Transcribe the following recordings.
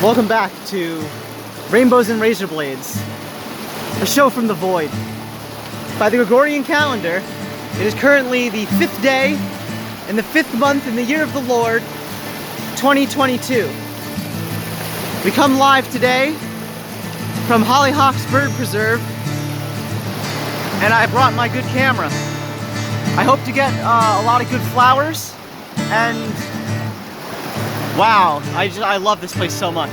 Welcome back to Rainbows and Razor Blades, a show from the void. By the Gregorian calendar, it is currently the 5th day in the 5th month in the year of the Lord, 2022. We come live today from Hollyhock's Bird Preserve, and I brought my good camera. I hope to get a lot of good flowers, and wow, I love this place so much.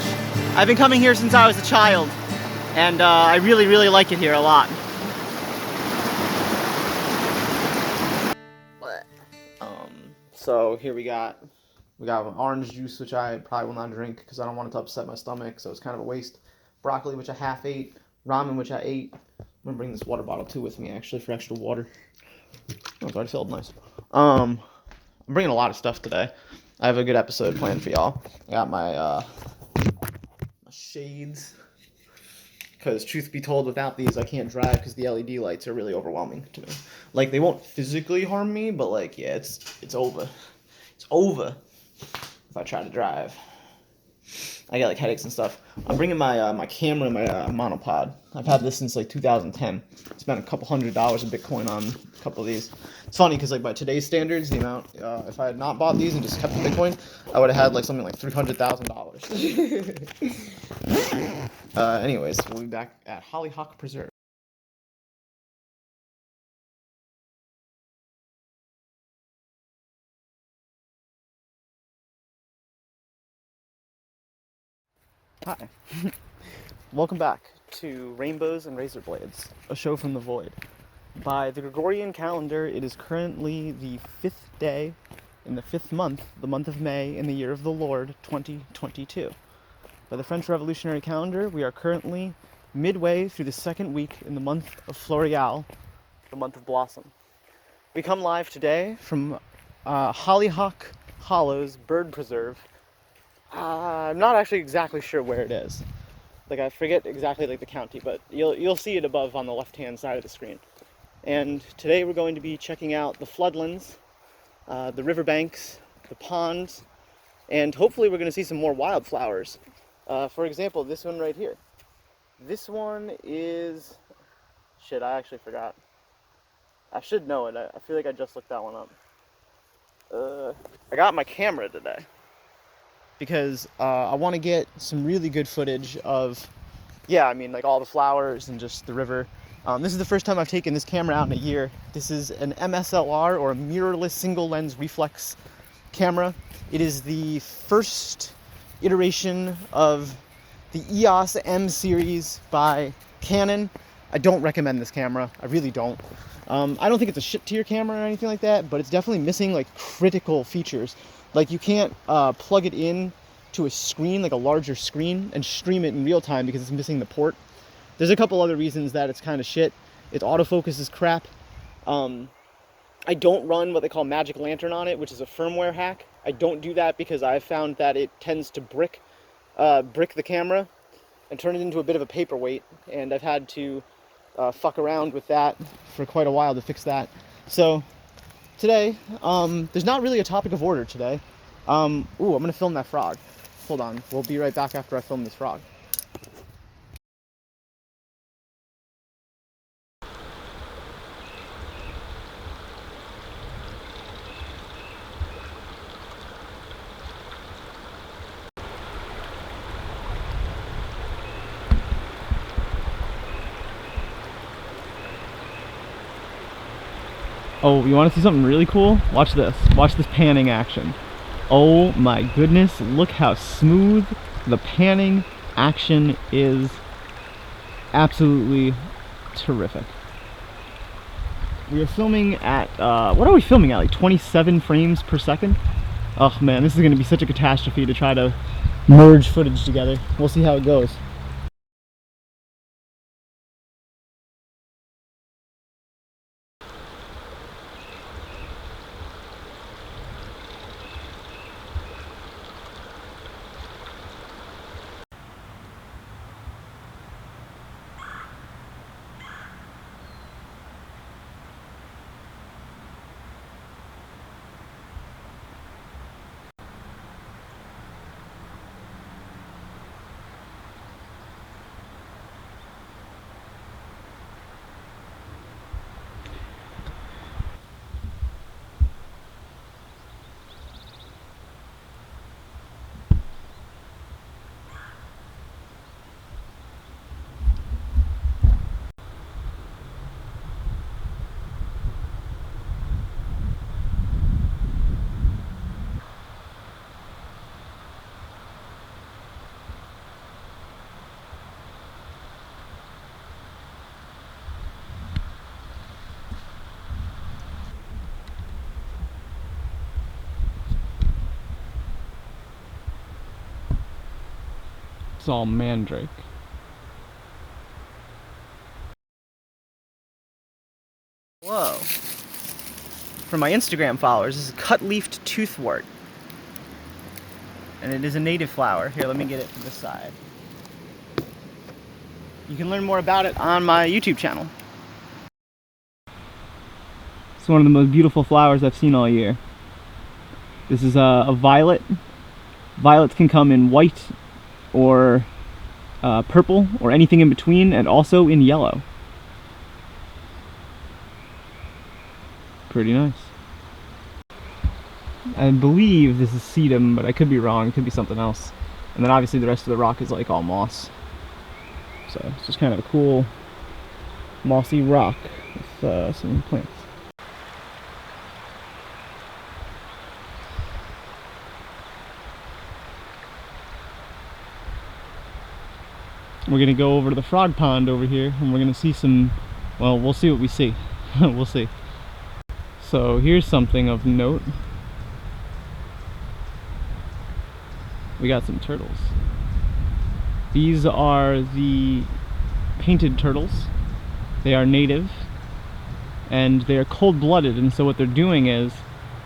I've been coming here since I was a child, and I really like it here a lot. So here we got orange juice, which I probably will not drink because I don't want it to upset my stomach, so it's kind of a waste. Broccoli, which I half ate. Ramen, which I ate. I'm gonna bring this water bottle too with me, actually, for extra water. Oh, it's already filled nice. I'm bringing a lot of stuff today. I have a good episode planned for y'all. I got my shades, because truth be told, without these I can't drive because the LED lights are really overwhelming to me. Like, they won't physically harm me, but like, yeah, it's over. It's over if I try to drive. I get like headaches and stuff. I'm bringing my my camera and my monopod. I've had this since like 2010. Spent a couple $100 of Bitcoin on a couple of these. It's funny because like by today's standards, the amount if I had not bought these and just kept the Bitcoin, I would have had like something like $300,000. Anyways, we'll be back at Hollyhock Preserve. Hi. Welcome back to Rainbows and Razor Blades, a show from the void. By the Gregorian calendar, it is currently the 5th day in the 5th month, the month of May, in the year of the Lord, 2022. By the French Revolutionary calendar, we are currently midway through the 2nd week in the month of Floréal, the month of blossom. We come live today from Hollyhock Hollow's Bird Preserve. I'm not actually exactly sure where it is. Like, I forget exactly like the county, but you'll see it above on the left-hand side of the screen. And today we're going to be checking out the floodlands, the riverbanks, the ponds, and hopefully we're going to see some more wildflowers. For example, this one right here. This one is... Shit, I actually forgot. I should know it. I feel like I just looked that one up. I got my camera today because I want to get some really good footage of, like all the flowers and just the river. This is the first time I've taken this camera out in a year. This is an MSLR, or a mirrorless single lens reflex camera. It is the first iteration of the EOS M series by Canon. I don't recommend this camera. I really don't. I don't think it's a shit tier camera or anything like that, but it's definitely missing like critical features. Like, you can't plug it in to a screen, like a larger screen, and stream it in real time because it's missing the port. There's a couple other reasons that it's kind of shit. Its autofocus is crap. I don't run what they call Magic Lantern on it, which is a firmware hack. I don't do that because I've found that it tends to brick the camera and turn it into a bit of a paperweight, and I've had to fuck around with that for quite a while to fix that. So today, there's not really a topic of order today. I'm gonna film that frog. Hold on, we'll be right back after I film this frog. Oh, you want to see something really cool? Watch this. Watch this panning action. Oh my goodness, look how smooth the panning action is. Absolutely terrific. We are filming at, what are we filming at? Like 27 frames per second? Oh man, this is going to be such a catastrophe to try to merge footage together. We'll see how it goes. It's all mandrake. Whoa. For my Instagram followers, this is cut-leafed toothwort. And it is a native flower. Here, let me get it from this side. You can learn more about it on my YouTube channel. It's one of the most beautiful flowers I've seen all year. This is a violet. Violets can come in white or purple or anything in between, and also in yellow. Pretty nice. I believe this is sedum, but I could be wrong. It could be something else. And then obviously the rest of the rock is like all moss. So it's just kind of a cool mossy rock with some plants. We're gonna go over to the frog pond over here, and we're gonna see some, well, we'll see what we see. We'll see. So here's something of note. We got some turtles. These are the painted turtles. They are native, and they are cold-blooded, and so what they're doing is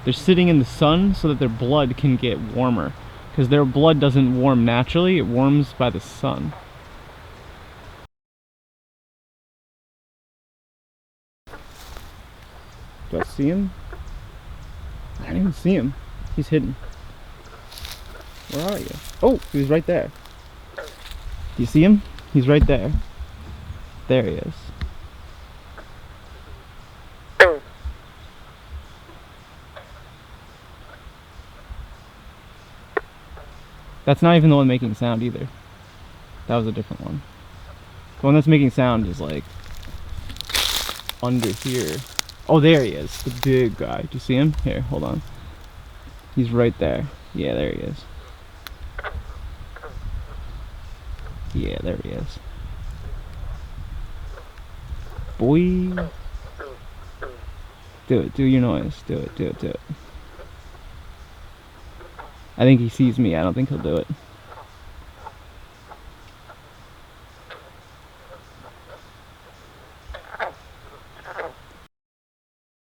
they're sitting in the sun so that their blood can get warmer, because their blood doesn't warm naturally, it warms by the sun. Do I see him? I don't even see him. He's hidden. Where are you? Oh, he was right there. Do you see him? He's right there. There he is. That's not even the one making sound either. That was a different one. The one that's making sound is like under here. Oh, there he is, the big guy. Do you see him? Here, hold on. He's right there. Yeah, there he is. Yeah, there he is. Boy. Do it, do your noise. Do it, do it, do it. I think he sees me. I don't think he'll do it.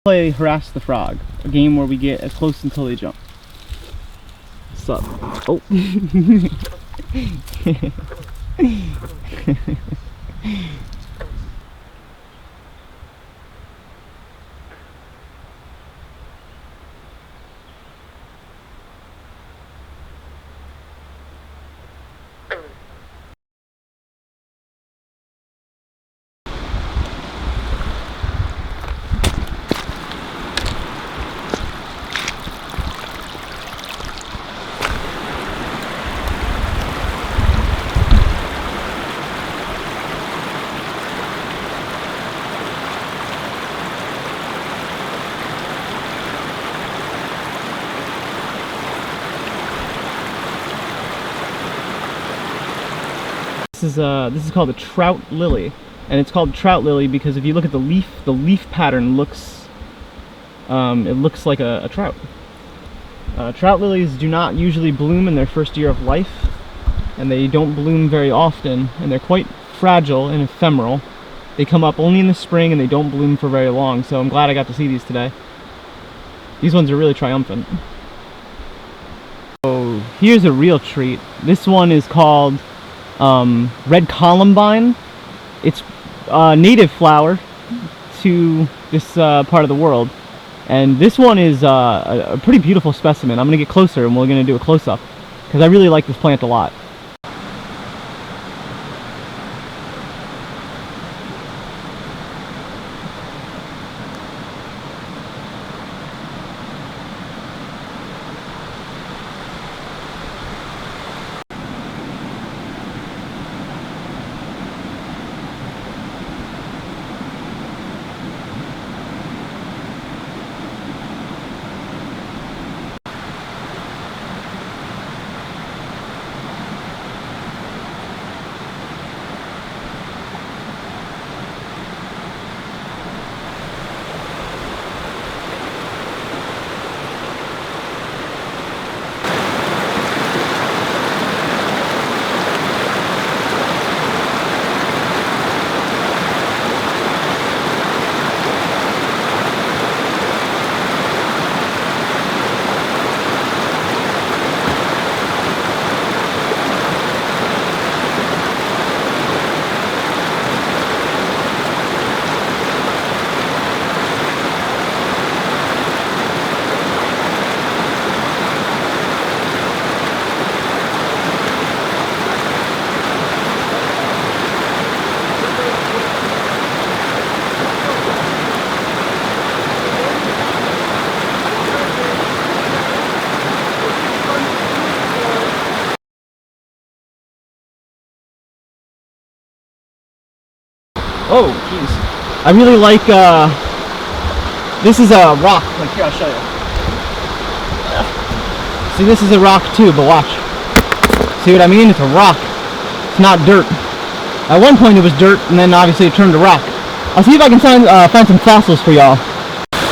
Play Harass the Frog, a game where we get as close until they jump. What's up? Oh. This is called a trout lily, and it's called trout lily because if you look at the leaf pattern looks it looks like a trout. Trout lilies do not usually bloom in their first year of life, and they don't bloom very often, and they're quite fragile and ephemeral. They come up only in the spring and they don't bloom for very long, so I'm glad I got to see these today. These ones are really triumphant. So here's a real treat. This one is called red columbine. It's a native flower to this part of the world, and this one is a pretty beautiful specimen. I'm gonna get closer and we're gonna do a close-up because I really like this plant a lot. Oh, jeez. I really like, this is a rock. Like, here, I'll show you. See, this is a rock too, but watch. See what I mean? It's a rock. It's not dirt. At one point it was dirt, and then obviously it turned to rock. I'll see if I can find some fossils for y'all.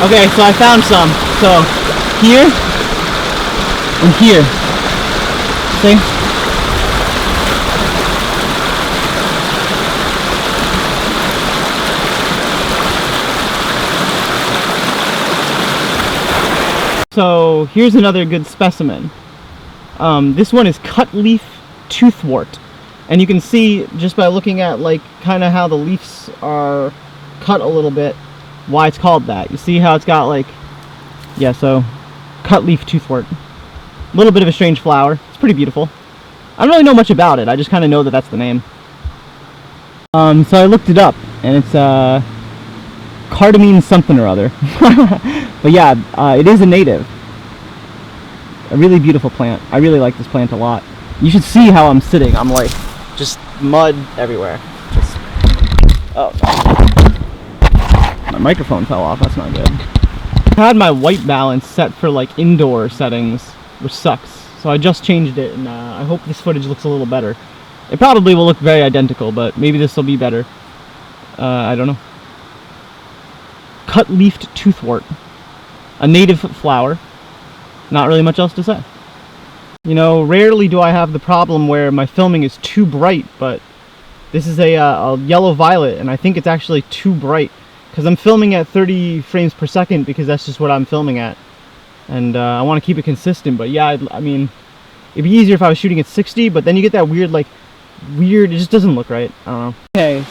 Okay, so I found some. So, here, and here. See? So here's another good specimen. This one is cutleaf toothwort, and you can see just by looking at like kind of how the leaves are cut a little bit why it's called that. You see how it's got like, yeah, so cutleaf toothwort. A little bit of a strange flower. It's pretty beautiful. I don't really know much about it. I just kind of know that that's the name. So I looked it up, and it's cardamine something or other. But yeah, it is a native. A really beautiful plant. I really like this plant a lot. You should see how I'm sitting. I'm like, just mud everywhere. Just, oh. My microphone fell off. That's not good. I had my white balance set for like indoor settings, which sucks. So I just changed it, and I hope this footage looks a little better. It probably will look very identical, but maybe this will be better. I don't know. Cut-leafed toothwort. A native flower. Not really much else to say. You know, rarely do I have the problem where my filming is too bright, but this is a yellow-violet, and I think it's actually too bright, because I'm filming at 30 frames per second because that's just what I'm filming at. And I want to keep it consistent, but yeah, I mean, it'd be easier if I was shooting at 60, but then you get that weird, it just doesn't look right. I don't know. Okay,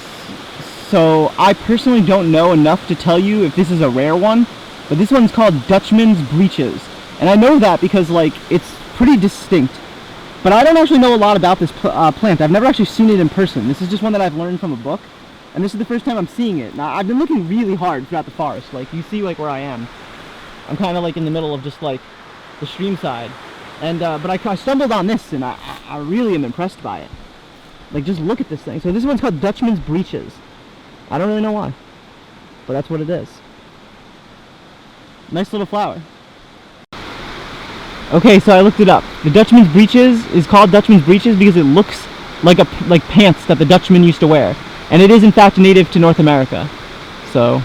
so I personally don't know enough to tell you if this is a rare one, but this one's called Dutchman's Breeches. And I know that because, like, it's pretty distinct. But I don't actually know a lot about this plant. I've never actually seen it in person. This is just one that I've learned from a book. And this is the first time I'm seeing it. Now, I've been looking really hard throughout the forest. Like, you see, like, where I am. I'm kind of, like, in the middle of just, like, the stream side. And, but I stumbled on this, and I really am impressed by it. Like, just look at this thing. So this one's called Dutchman's Breeches. I don't really know why. But that's what it is. Nice little flower. Okay, so I looked it up. The Dutchman's Breeches is called Dutchman's Breeches because it looks like pants that the Dutchmen used to wear. And it is in fact native to North America. So...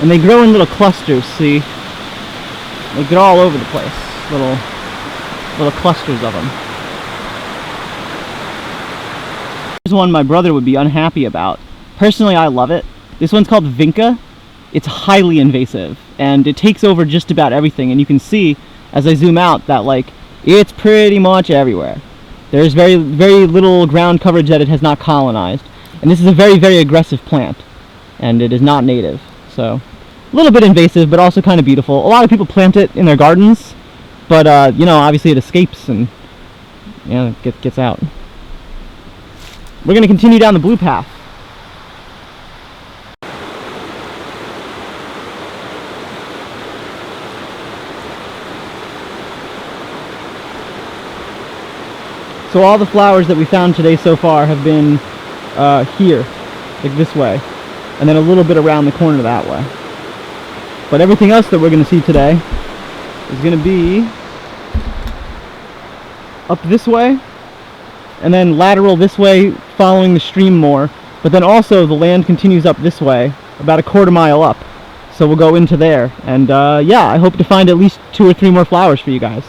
And they grow in little clusters, see? They grow all over the place. Little clusters of them. Here's one my brother would be unhappy about. Personally, I love it. This one's called Vinca. It's highly invasive, and it takes over just about everything, and you can see, as I zoom out, that, like, it's pretty much everywhere. There's very, very little ground coverage that it has not colonized. And this is a very, very aggressive plant, and it is not native. So, a little bit invasive, but also kind of beautiful. A lot of people plant it in their gardens, but, you know, obviously it escapes and, you know, gets out. We're going to continue down the blue path. So all the flowers that we found today so far have been here, like this way, and then a little bit around the corner that way. But everything else that we're going to see today is going to be up this way, and then lateral this way, following the stream more. But then also the land continues up this way, about a quarter mile up. So we'll go into there, and yeah, I hope to find at least 2 or 3 more flowers for you guys.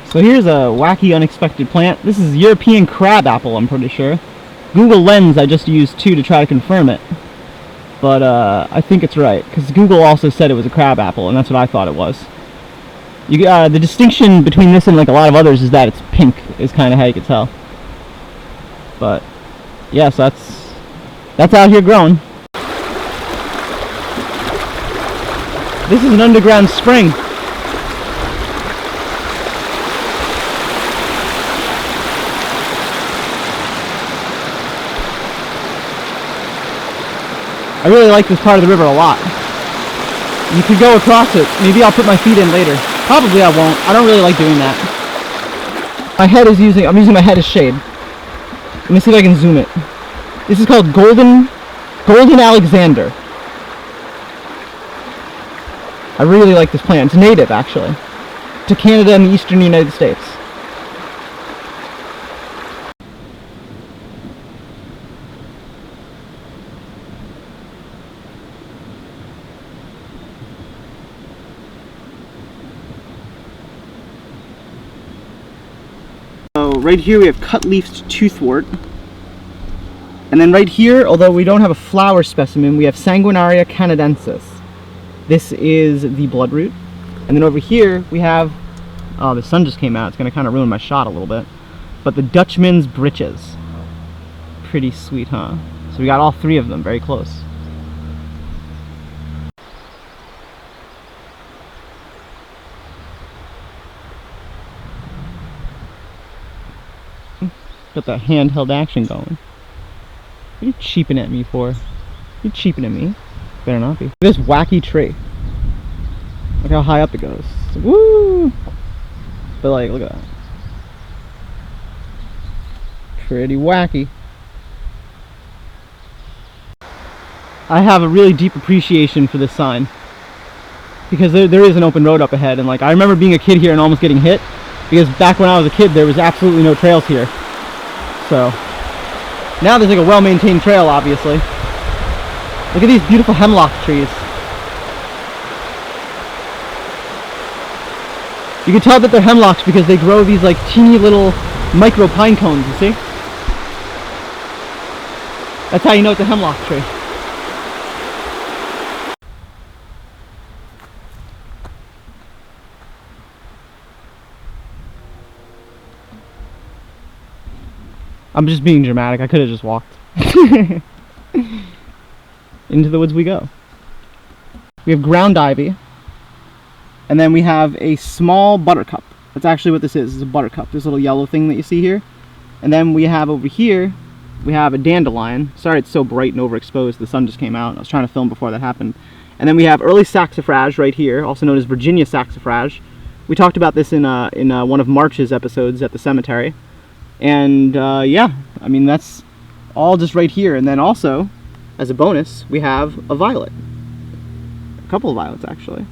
So here's a wacky, unexpected plant. This is European crab apple, I'm pretty sure. Google Lens I just used too to try to confirm it. But I think it's right, because Google also said it was a crab apple, and that's what I thought it was. The distinction between this and like a lot of others is that it's pink, is kind of how you can tell. But yeah, so that's out here growing. This is an underground spring. I really like this part of the river a lot. You could go across it. Maybe I'll put my feet in later. Probably I won't. I don't really like doing that. I'm using my head as shade. Let me see if I can zoom it. This is called Golden Alexander. I really like this plant. It's native, actually, to Canada and the eastern United States. So right here we have cut-leafed toothwort. And then right here, although we don't have a flower specimen, we have Sanguinaria canadensis. This is the bloodroot. And then over here we have, oh, the sun just came out. It's going to kind of ruin my shot a little bit. But the Dutchman's breeches. Pretty sweet, huh? So we got all three of them very close. Got that handheld action going. What are you cheaping at me for? You're cheaping at me. Better not be. This wacky tree. Look how high up it goes. Woo! But like, look at that. Pretty wacky. I have a really deep appreciation for this sign. Because there is an open road up ahead. And like, I remember being a kid here and almost getting hit. Because back when I was a kid, there was absolutely no trails here. So now there's like a well-maintained trail, obviously. Look at these beautiful hemlock trees. You can tell that they're hemlocks because they grow these like teeny little micro pine cones, you see? That's how you know it's a hemlock tree. I'm just being dramatic. I could have just walked. Into the woods we go. We have ground ivy. And then we have a small buttercup. That's actually what this is. It's a buttercup. This little yellow thing that you see here. And then we have over here, we have a dandelion. Sorry it's so bright and overexposed. The sun just came out. I was trying to film before that happened. And then we have early saxifrage right here, also known as Virginia saxifrage. We talked about this in one of March's episodes at the cemetery. And yeah, I mean, that's all just right here. And then also, as a bonus, we have a violet. A couple of violets, actually.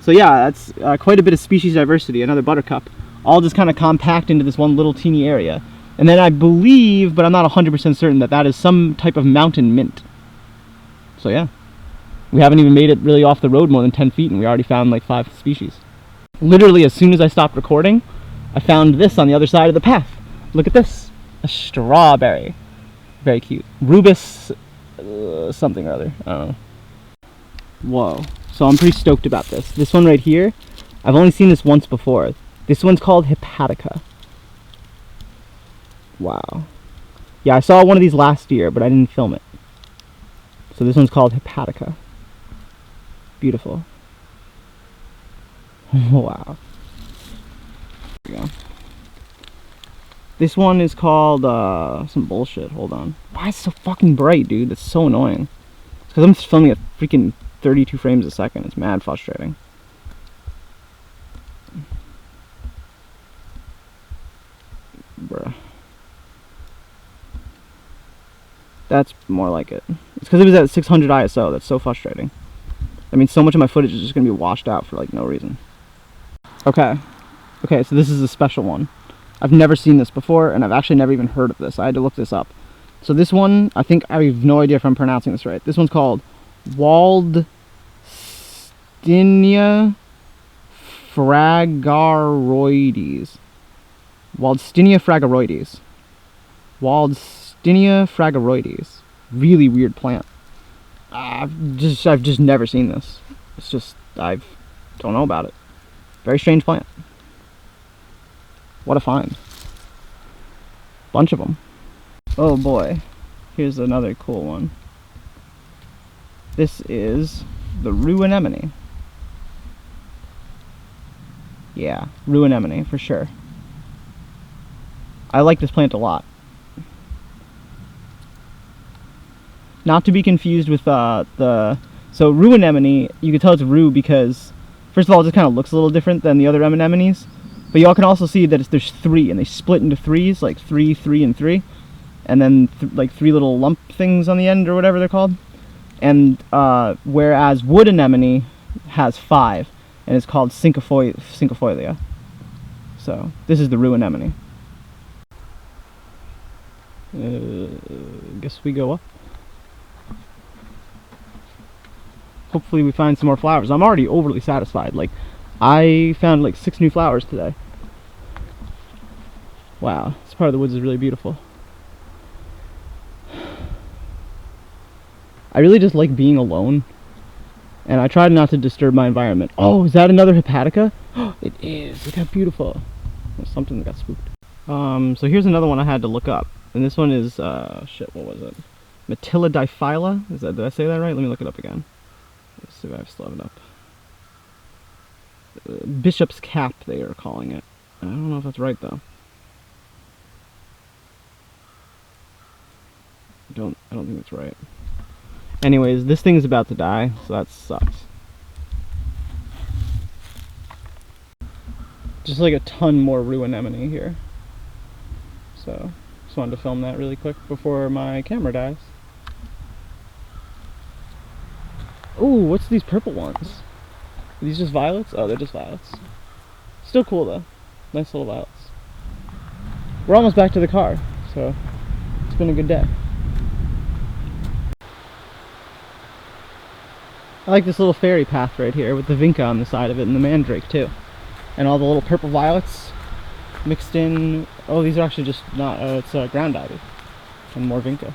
So yeah, that's quite a bit of species diversity, another buttercup. All just kind of compact into this one little teeny area. And then I believe, but I'm not 100% certain, that that is some type of mountain mint. So yeah. We haven't even made it really off the road more than 10 feet, and we already found like 5 species. Literally, as soon as I stopped recording, I found this on the other side of the path. Look at this. A strawberry. Very cute. Rubus something or other. I don't know. Whoa. So I'm pretty stoked about this. This one right here, I've only seen this once before. This one's called Hepatica. Wow. Yeah, I saw one of these last year, but I didn't film it. So this one's called Hepatica. Beautiful. Wow. There we go. This one is called, some bullshit. Hold on. Why is it so fucking bright, dude? That's so annoying. It's because I'm filming at freaking 32 frames a second. It's mad frustrating. Bruh. That's more like it. It's because it was at 600 ISO. That's so frustrating. I mean, so much of my footage is just going to be washed out for, like, no reason. Okay. Okay, so this is a special one. I've never seen this before, and I've actually never even heard of this. I had to look this up. So this one, I think, I have no idea if I'm pronouncing this right. This one's called Waldstinia fragaroides. Waldstinia fragaroides. Waldstinia fragaroides. Really weird plant. I've just never seen this. It's just, I don't know about it. Very strange plant. What a find. Bunch of them. Oh boy. Here's another cool one. This is the rue anemone. Yeah, rue anemone for sure. I like this plant a lot. Not to be confused with the So rue anemone, you can tell it's rue because, first of all, it just kind of looks a little different than the other anemones. But y'all can also see that there's three, and they split into threes, like 3, 3, and 3. And then like 3 little lump things on the end, or whatever they're called. And whereas wood anemone has 5, and it's called cinquefolia. So this is the rue anemone. Guess we go up. Hopefully we find some more flowers. I'm already overly satisfied. Like, I found like 6 new flowers today. Wow, this part of the woods is really beautiful. I really just like being alone, and I tried not to disturb my environment. Oh, is that another hepatica? It is. Look how beautiful. There's something that got spooked. So here's another one I had to look up, and this one is shit. What was it? Metillodiphylla. Did I say that right? Let me look it up again. Let's see if I still have it up. Bishop's cap, they are calling it. I don't know if that's right though. I don't think that's right. Anyways, this thing's about to die, so that sucks. Just like a ton more rue anemone here. So, just wanted to film that really quick before my camera dies. Ooh, what's these purple ones? Are these just violets? Oh, they're just violets. Still cool though. Nice little violets. We're almost back to the car, so it's been a good day. I like this little fairy path right here with the vinca on the side of it and the mandrake too. And all the little purple violets mixed in. Oh, these are actually just not, it's ground ivy and more vinca.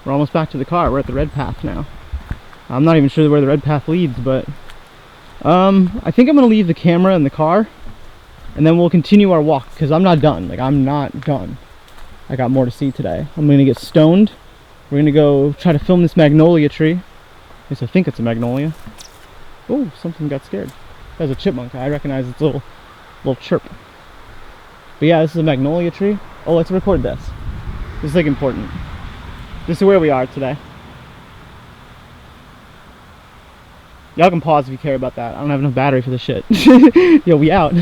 We're almost back to the car. We're at the red path now. I'm not even sure where the red path leads, but I think I'm gonna leave the camera in the car and then we'll continue our walk because I'm not done. Like, I'm not done. I got more to see today. I'm gonna get stoned. We're gonna go try to film this magnolia tree. At least I think it's a magnolia. Oh, something got scared. That was a chipmunk. I recognize its little chirp. But yeah, this is a magnolia tree. Oh, let's record this. This is like important. This is where we are today. Y'all can pause if you care about that. I don't have enough battery for this shit. Yo, we out.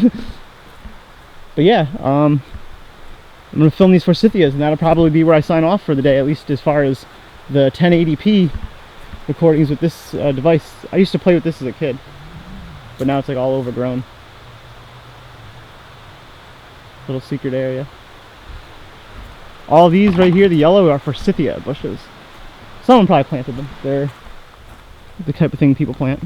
But yeah, I'm gonna film these forsythias, and that'll probably be where I sign off for the day, at least as far as the 1080p recordings with this device. I used to play with this as a kid, but now it's like all overgrown. Little secret area. All these right here, the yellow, are forsythia bushes. Someone probably planted them. They're the type of thing people plant.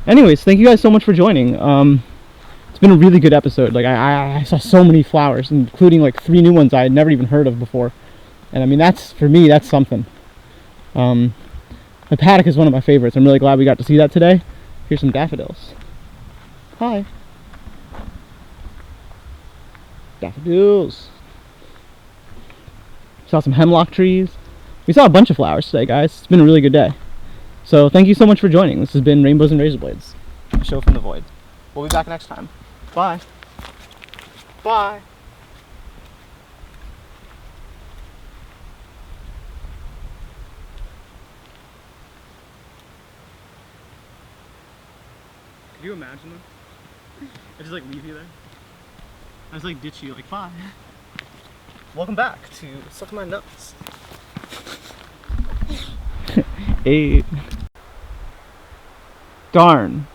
Anyways, thank you guys so much for joining. It's been a really good episode. Like, I saw so many flowers, including like 3 new ones I had never even heard of before. And I mean, that's, for me, that's something. Hepatica is one of my favorites. I'm really glad we got to see that today. Here's some daffodils. Hi. Daffodils. Saw some hemlock trees. We saw a bunch of flowers today, guys. It's been a really good day. So thank you so much for joining. This has been Rainbows and Razor Blades, a show from the void. We'll be back next time. Bye. Bye. Could you imagine that? I just like leave you there. I just like ditch you, like, bye. Welcome back to Suck My Nuts. Hey. Darn.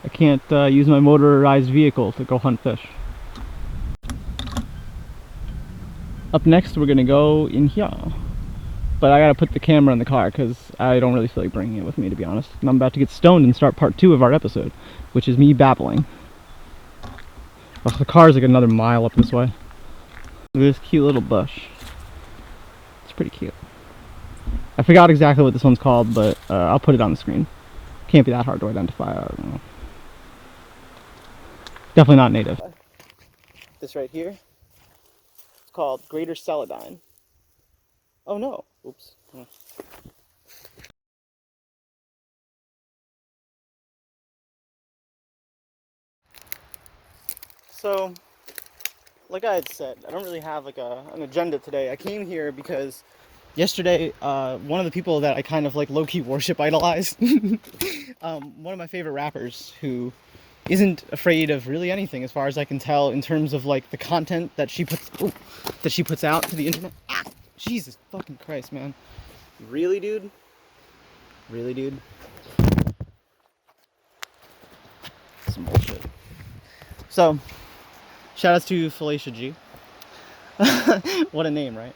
I can't use my motorized vehicle to go hunt fish. Up next, we're gonna go in here. But I gotta put the camera in the car because I don't really feel like bringing it with me, to be honest. And I'm about to get stoned and start part 2 of our episode, which is me babbling. Oh, the car's like another mile up this way. Look at this cute little bush. It's pretty cute. I forgot exactly what this one's called, but I'll put it on the screen. Can't be that hard to identify. I don't know. Definitely not native. This right here, it's called Greater Celedine. Oh no! Oops. So, like I had said, I don't really have like an agenda today. I came here because Yesterday, one of the people that I kind of like low-key worship idolize, one of my favorite rappers who isn't afraid of really anything as far as I can tell in terms of like the content that she puts out to the internet. Ah, Jesus fucking Christ, man. Really, dude? Really, dude? Some bullshit. So, shout outs to Felicia G. What a name, right?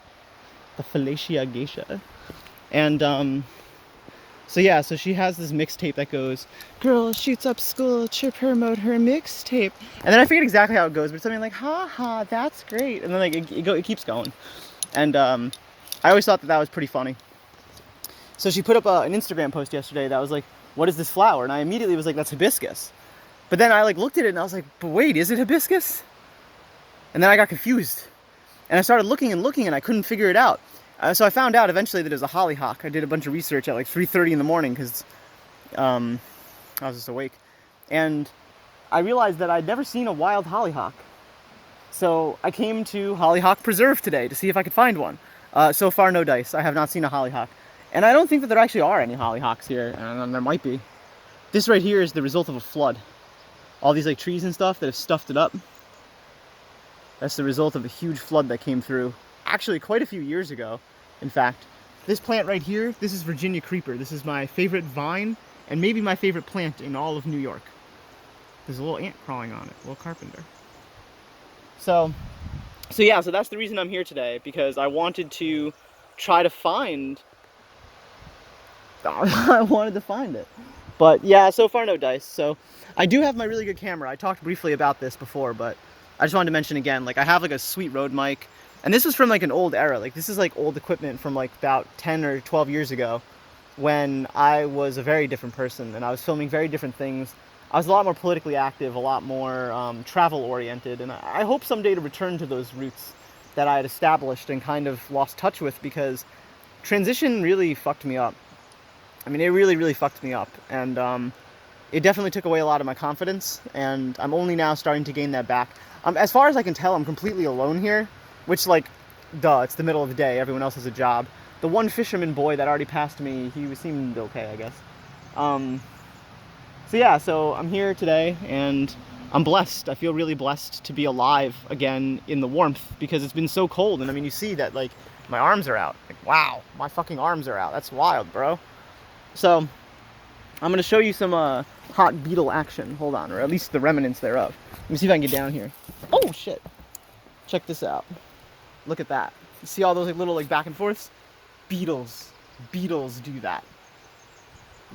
The Felicia Geisha. And so yeah, so she has this mixtape that goes, "Girl shoots up school to promote her mixtape," and then I forget exactly how it goes, but it's something like, "Ha ha, that's great," and then like it keeps going, and I always thought that that was pretty funny. So she put up an Instagram post yesterday that was like, "What is this flower?" And I immediately was like, "That's hibiscus," but then I like looked at it and I was like, "But wait, is it hibiscus?" And then I got confused, and I started looking and I couldn't figure it out. So I found out eventually that it was a hollyhock. I did a bunch of research at like 3:30 in the morning because I was just awake. And I realized that I'd never seen a wild hollyhock. So I came to Hollyhock Preserve today to see if I could find one. So far, no dice. I have not seen a hollyhock. And I don't think that there actually are any hollyhocks here. And there might be. This right here is the result of a flood. All these like trees and stuff that have stuffed it up. That's the result of a huge flood that came through. Actually, quite a few years ago, in fact. This plant right here, this is Virginia creeper. This is my favorite vine, and maybe my favorite plant in all of New York. There's a little ant crawling on it, a little carpenter. So yeah, so that's the reason I'm here today, because I wanted to try to find... I wanted to find it. But yeah, so far no dice. So I do have my really good camera. I talked briefly about this before, but I just wanted to mention again, like I have like a sweet Rode mic. And this was from like an old era. Like this is like old equipment from like about 10 or 12 years ago when I was a very different person and I was filming very different things. I was a lot more politically active, a lot more travel oriented. And I hope someday to return to those roots that I had established and kind of lost touch with, because transition really fucked me up. I mean, it really, really fucked me up. And it definitely took away a lot of my confidence. And I'm only now starting to gain that back. As far as I can tell, I'm completely alone here. Which, like, duh, it's the middle of the day, everyone else has a job. The one fisherman boy that already passed me, he seemed okay, I guess. So yeah, so I'm here today, and I'm blessed. I feel really blessed to be alive again in the warmth, because it's been so cold, and I mean, you see that, like, my arms are out. Like, wow, my fucking arms are out. That's wild, bro. So, I'm gonna show you some hot beetle action. Hold on, or at least the remnants thereof. Let me see if I can get down here. Oh, shit. Check this out. Look at that. You see all those like, little like back and forths? Beetles do that.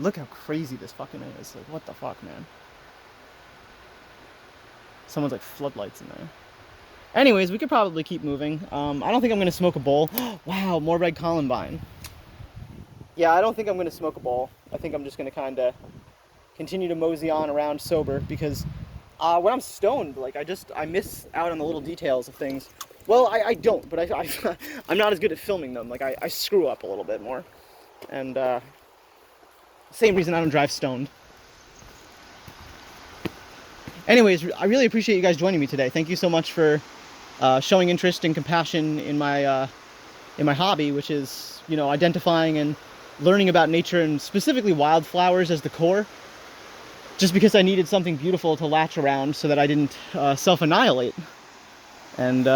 Look how crazy this fucking is. Like, what the fuck, man? Someone's like floodlights in there. Anyways, we could probably keep moving. I don't think I'm gonna smoke a bowl. Wow, more red columbine. Yeah, I don't think I'm gonna smoke a bowl. I think I'm just gonna kind of continue to mosey on around sober, because when I'm stoned, like I miss out on the little details of things. Well, I don't, but I'm not as good at filming them. Like, I screw up a little bit more. And, same reason I don't drive stoned. Anyways, I really appreciate you guys joining me today. Thank you so much for showing interest and compassion in my hobby, which is, you know, identifying and learning about nature, and specifically wildflowers as the core. Just because I needed something beautiful to latch around so that I didn't self-annihilate. And,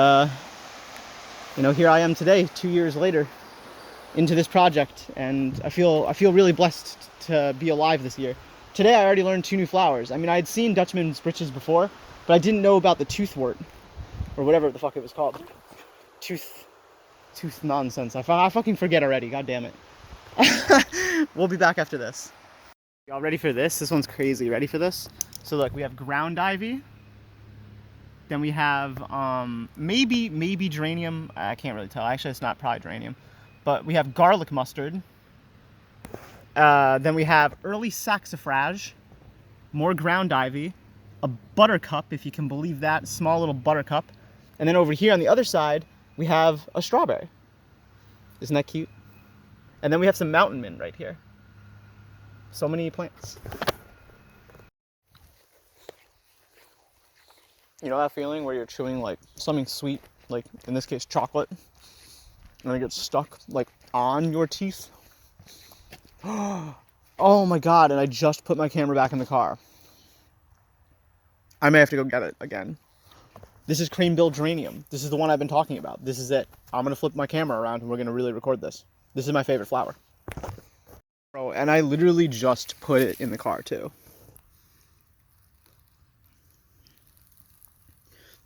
you know, here I am today, 2 years later, into this project, and I feel really blessed to be alive this year. Today I already learned 2 new flowers. I mean, I had seen Dutchman's breeches before, but I didn't know about the toothwort, or whatever the fuck it was called. Tooth nonsense. I fucking forget already, god damn it. We'll be back after this. Y'all ready for this? This one's crazy. Ready for this? So look, we have ground ivy. Then we have maybe geranium. I can't really tell. Actually, it's not probably geranium. But we have garlic mustard. Then we have early saxifrage, more ground ivy, a buttercup, if you can believe that, small little buttercup. And then over here on the other side, we have a strawberry. Isn't that cute? And then we have some mountain mint right here. So many plants. You know that feeling where you're chewing like something sweet, like in this case chocolate, and it gets stuck like on your teeth. Oh my god, and I just put my camera back in the car. I may have to go get it again. This is crane-billed geranium. This is the one I've been talking about. This is it. I'm gonna flip my camera around and we're gonna really record this. This is my favorite flower. Bro, and I literally just put it in the car too.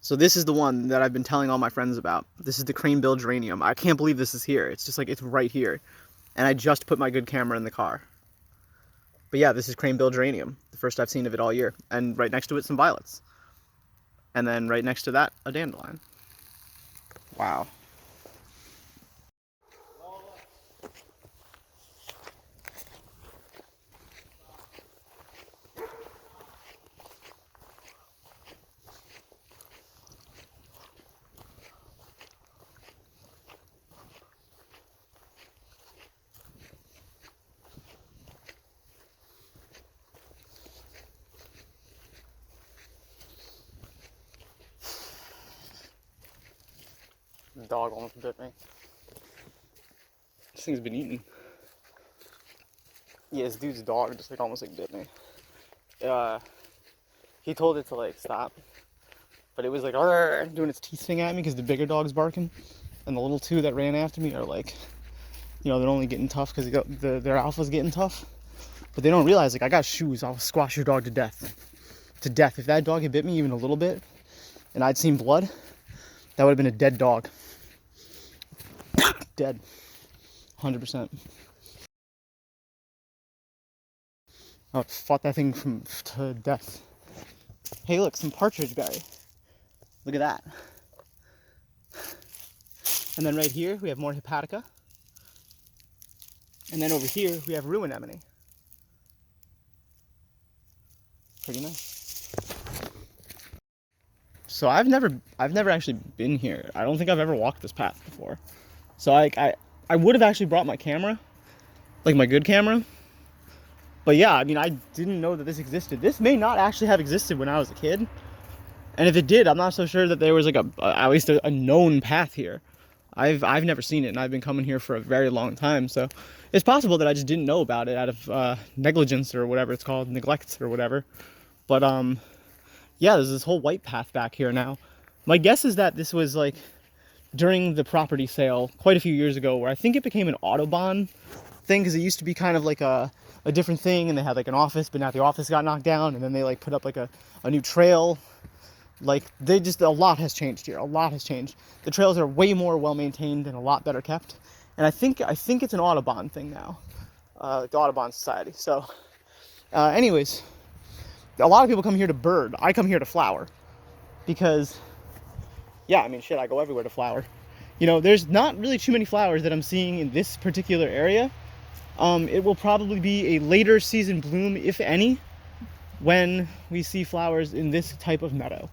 So this is the one that I've been telling all my friends about. This is the crane-billed geranium. I can't believe this is here. It's just like, it's right here. And I just put my good camera in the car. But yeah, this is crane-billed geranium. The first I've seen of it all year. And right next to it, some violets. And then right next to that, a dandelion. Wow. The dog almost bit me. This thing's been eaten. Yeah, this dude's dog just like almost like bit me. He told it to like stop, but it was like doing its teeth thing at me because the bigger dog's barking, and the little two that ran after me are like, you know, they're only getting tough because their alpha's getting tough, but they don't realize like I got shoes. I'll squash your dog to death. To death. If that dog had bit me even a little bit, and I'd seen blood, that would have been a dead dog. Dead. 100%. I fought that thing to death. Hey look, some partridge berry. Look at that. And then right here we have more hepatica. And then over here we have rue anemone. Pretty nice. So I've never actually been here. I don't think I've ever walked this path before. So I would have actually brought my camera, like my good camera. But yeah, I mean, I didn't know that this existed. This may not actually have existed when I was a kid. And if it did, I'm not so sure that there was like at least a known path here. I've never seen it, and I've been coming here for a very long time. So it's possible that I just didn't know about it out of negligence or whatever it's called, neglect or whatever. But yeah, there's this whole white path back here now. My guess is that this was like during the property sale quite a few years ago, where I think it became an Autobahn thing, because it used to be kind of like a different thing, and they had like an office, but now the office got knocked down, and then they like put up like a new trail. Like they just, a lot has changed here. A lot has changed. The trails are way more well maintained and a lot better kept. And I think it's an Autobahn thing now, the Autobahn Society. So, anyways, a lot of people come here to bird. I come here to flower, because, yeah, I mean, shit, I go everywhere to flower. You know, there's not really too many flowers that I'm seeing in this particular area. It will probably be a later season bloom, if any, when we see flowers in this type of meadow.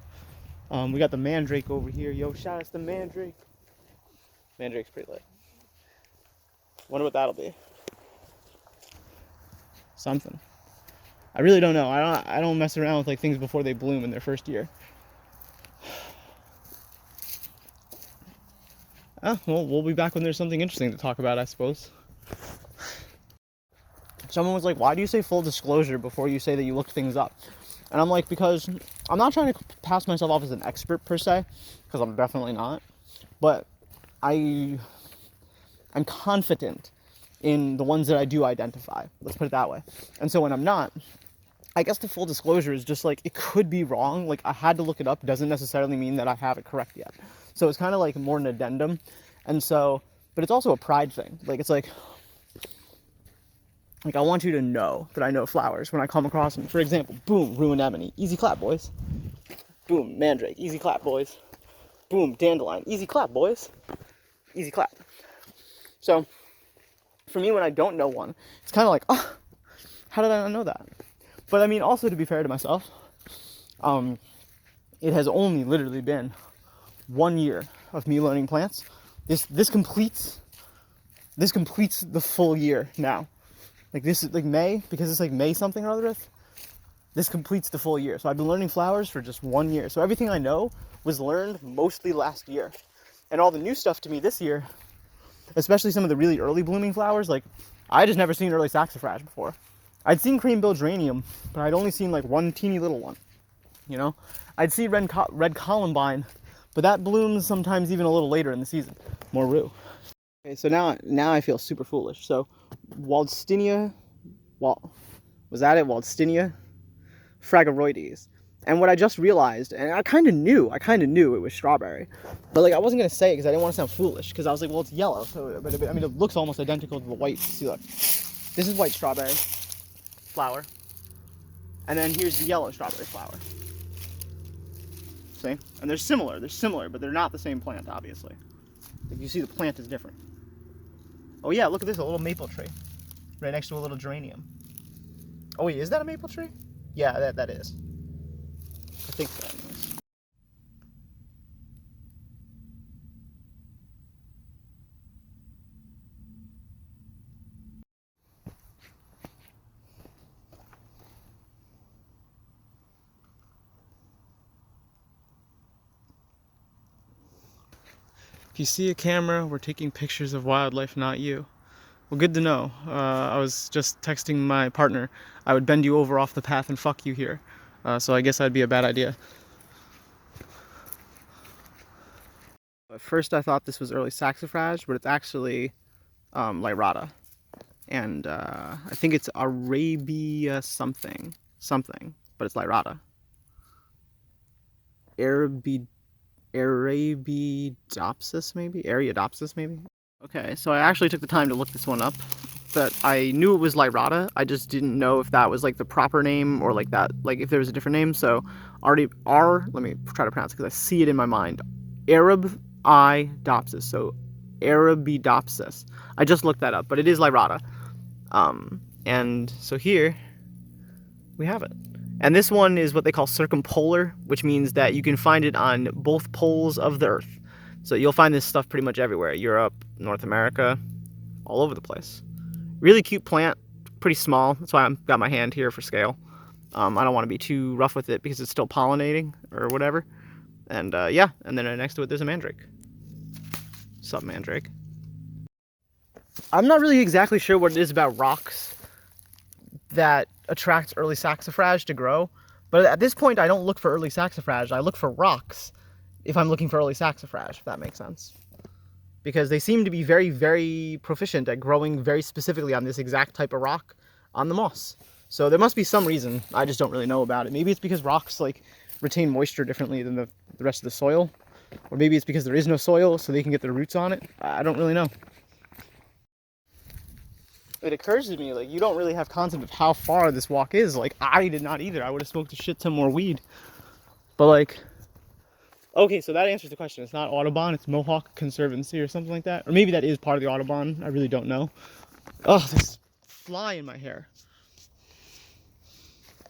We got the mandrake over here. Yo, shout out to the mandrake. Mandrake's pretty lit. Wonder what that'll be. Something. I really don't know. I don't mess around with like things before they bloom in their first year. Well, we'll be back when there's something interesting to talk about, I suppose. Someone was like, why do you say full disclosure before you say that you looked things up? And I'm like, because I'm not trying to pass myself off as an expert per se, because I'm definitely not. But I'm confident in the ones that I do identify. Let's put it that way. And so when I'm not, I guess the full disclosure is just like, it could be wrong. Like, I had to look it up. Doesn't necessarily mean that I have it correct yet. So it's kind of like more an addendum. And so, but it's also a pride thing. Like, it's like I want you to know that I know flowers when I come across them. For example, boom, rue anemone. Easy clap, boys. Boom, mandrake. Easy clap, boys. Boom, dandelion. Easy clap, boys. Easy clap. So, for me, when I don't know one, it's kind of like, oh, how did I not know that? But I mean, also to be fair to myself, it has only literally been 1 year of me learning plants. This completes the full year now. Like this is like May, because it's like May something or other. This completes the full year. So I've been learning flowers for just 1 year. So everything I know was learned mostly last year. And all the new stuff to me this year especially some of the really early blooming flowers. Like, I just never seen early saxifrage before. I'd seen cream-billed geranium, but I'd only seen like one teeny little one, you know? I'd see red columbine, but that blooms sometimes even a little later in the season. More rue. Okay, so now I feel super foolish. So, Waldstinia, was that it? Waldstinia fragiroides. And what I just realized, and I kind of knew it was strawberry, but like I wasn't gonna say it because I didn't want to sound foolish. Because I was like, well, it's yellow, so but I mean, it looks almost identical to the white. See, look, this is white strawberry flower, and then here's the yellow strawberry flower. See, and they're similar, but they're not the same plant, obviously. Like you see, the plant is different. Oh yeah, look at this, a little maple tree, right next to a little geranium. Oh wait, is that a maple tree? Yeah, that is. I think so, anyways. If you see a camera, we're taking pictures of wildlife, not you. Well, good to know. I was just texting my partner. I would bend you over off the path and fuck you here. So I guess that'd be a bad idea. At first I thought this was early saxifrage, but it's actually lyrata. And I think it's Arabia something, but it's lyrata. Arabidopsis maybe? Ariadopsis maybe? Okay, so I actually took the time to look this one up. But I knew it was lyrata. I just didn't know if that was like the proper name or like that, like if there was a different name. So let me try to pronounce it because I see it in my mind. Arabidopsis. So Arabidopsis. I just looked that up, but it is lyrata. And so here we have it. And this one is what they call circumpolar, which means that you can find it on both poles of the earth. So you'll find this stuff pretty much everywhere. Europe, North America, all over the place. Really cute plant, pretty small. That's why I've got my hand here for scale. I don't want to be too rough with it because it's still pollinating or whatever. And yeah, and then next to it there's a mandrake. Sup, mandrake? I'm not really exactly sure what it is about rocks that attracts early saxifrage to grow, but at this point I don't look for early saxifrage. I look for rocks if I'm looking for early saxifrage, if that makes sense. Because they seem to be very, very proficient at growing very specifically on this exact type of rock on the moss. So there must be some reason, I just don't really know about it. Maybe it's because rocks like retain moisture differently than the rest of the soil. Or maybe it's because there is no soil so they can get their roots on it. I don't really know. It occurs to me, like, you don't really have concept of how far this walk is. Like, I did not either. I would have smoked a shit ton more weed. But like, okay, so that answers the question. It's not Audubon, it's Mohawk Conservancy or something like that. Or maybe that is part of the Audubon. I really don't know. Oh, this fly in my hair.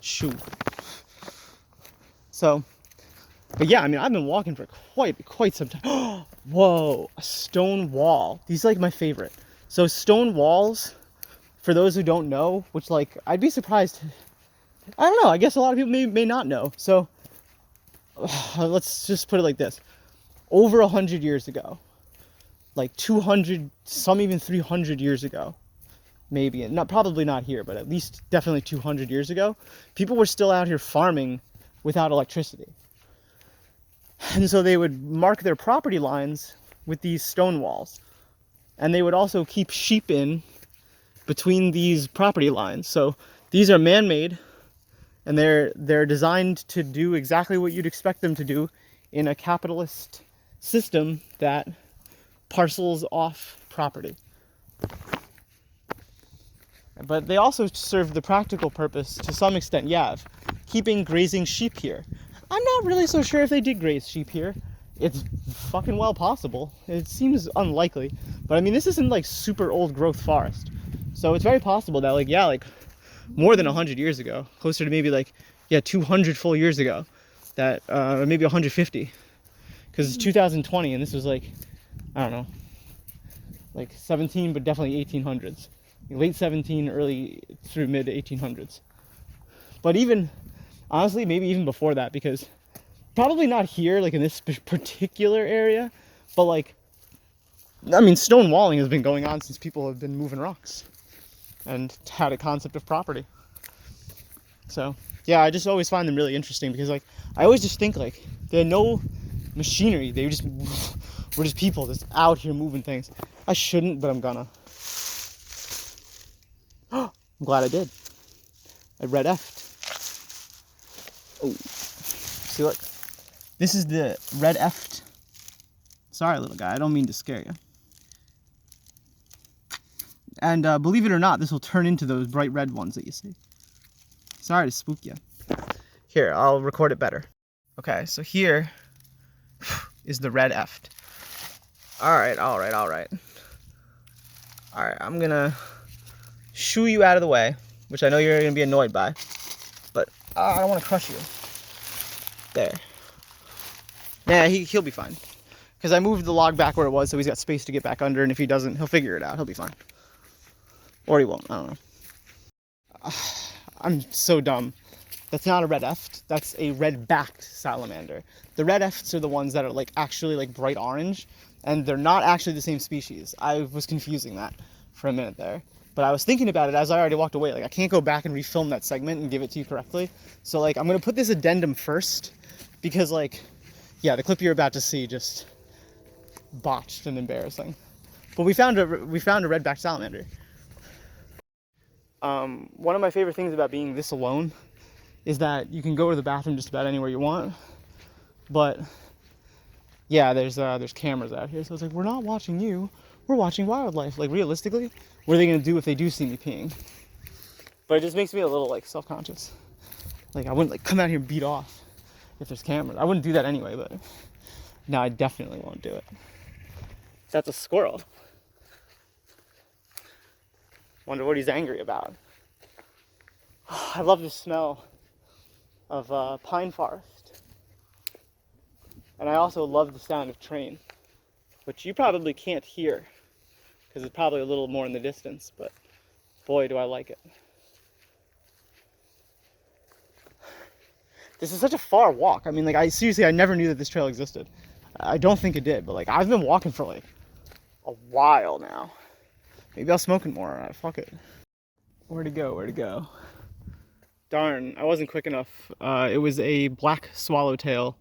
Shoot. So, but yeah, I mean, I've been walking for quite some time. Whoa, a stone wall. These are like my favorite. So stone walls, for those who don't know, which like, I'd be surprised. I don't know, I guess a lot of people may not know. So, let's just put it like this. Over 100 years ago, like 200, some even 300 years ago, maybe, and probably not here, but at least definitely 200 years ago, people were still out here farming without electricity. And so they would mark their property lines with these stone walls. And they would also keep sheep in between these property lines. So these are man-made, and they're designed to do exactly what you'd expect them to do in a capitalist system that parcels off property. But they also serve the practical purpose, to some extent, yeah, of keeping grazing sheep here. I'm not really so sure if they did graze sheep here. It's fucking well possible. It seems unlikely. But I mean, this isn't like super old growth forest. So it's very possible that, like, yeah, like more than 100 years ago, closer to maybe like, yeah, 200 full years ago, that, or maybe 150. Because it's 2020 and this was like, I don't know, like 17, but definitely 1800s. Late 17, early through mid 1800s. But even, honestly, maybe even before that, because probably not here, like in this particular area, but like I mean, stone walling has been going on since people have been moving rocks and had a concept of property. So, yeah, I just always find them really interesting because, like, I always just think, like, they had no machinery. They just were just people just out here moving things. I shouldn't, but I'm gonna. I'm glad I did. I red F'd. Oh, see, look. This is the red F'd. Sorry, little guy. I don't mean to scare you. And believe it or not, this will turn into those bright red ones that you see. Sorry to spook you. Here, I'll record it better. Okay, so here is the red F'd. Alright, I'm gonna shoo you out of the way, which I know you're gonna be annoyed by, but I don't want to crush you. There. Nah, he'll be fine. Because I moved the log back where it was, so he's got space to get back under, and if he doesn't, he'll figure it out. He'll be fine. Or he won't, I don't know. I'm so dumb. That's not a red F'd, that's a red-backed salamander. The red F's are the ones that are like actually like bright orange, and they're not actually the same species. I was confusing that for a minute there. But I was thinking about it as I already walked away. Like, I can't go back and refilm that segment and give it to you correctly. So, like, I'm gonna put this addendum first, because, like, yeah, the clip you're about to see just botched and embarrassing. But we found a red-backed salamander. One of my favorite things about being this alone is that you can go to the bathroom just about anywhere you want. But yeah, there's cameras out here, so it's like, we're not watching you, we're watching wildlife. Like, realistically, what are they gonna do if they do see me peeing? But it just makes me a little like self-conscious. Like, I wouldn't like come out here and beat off if there's cameras. I wouldn't do that anyway, but no, I definitely won't do it. That's a squirrel. Wonder what he's angry about. I love the smell of pine forest. And I also love the sound of train, which you probably can't hear because it's probably a little more in the distance, but boy, do I like it. This is such a far walk. I mean, like, I never knew that this trail existed. I don't think it did, but like, I've been walking for like a while now. Maybe I'll smoke it more. Alright, fuck it. Where'd it go? Darn, I wasn't quick enough. It was a black swallowtail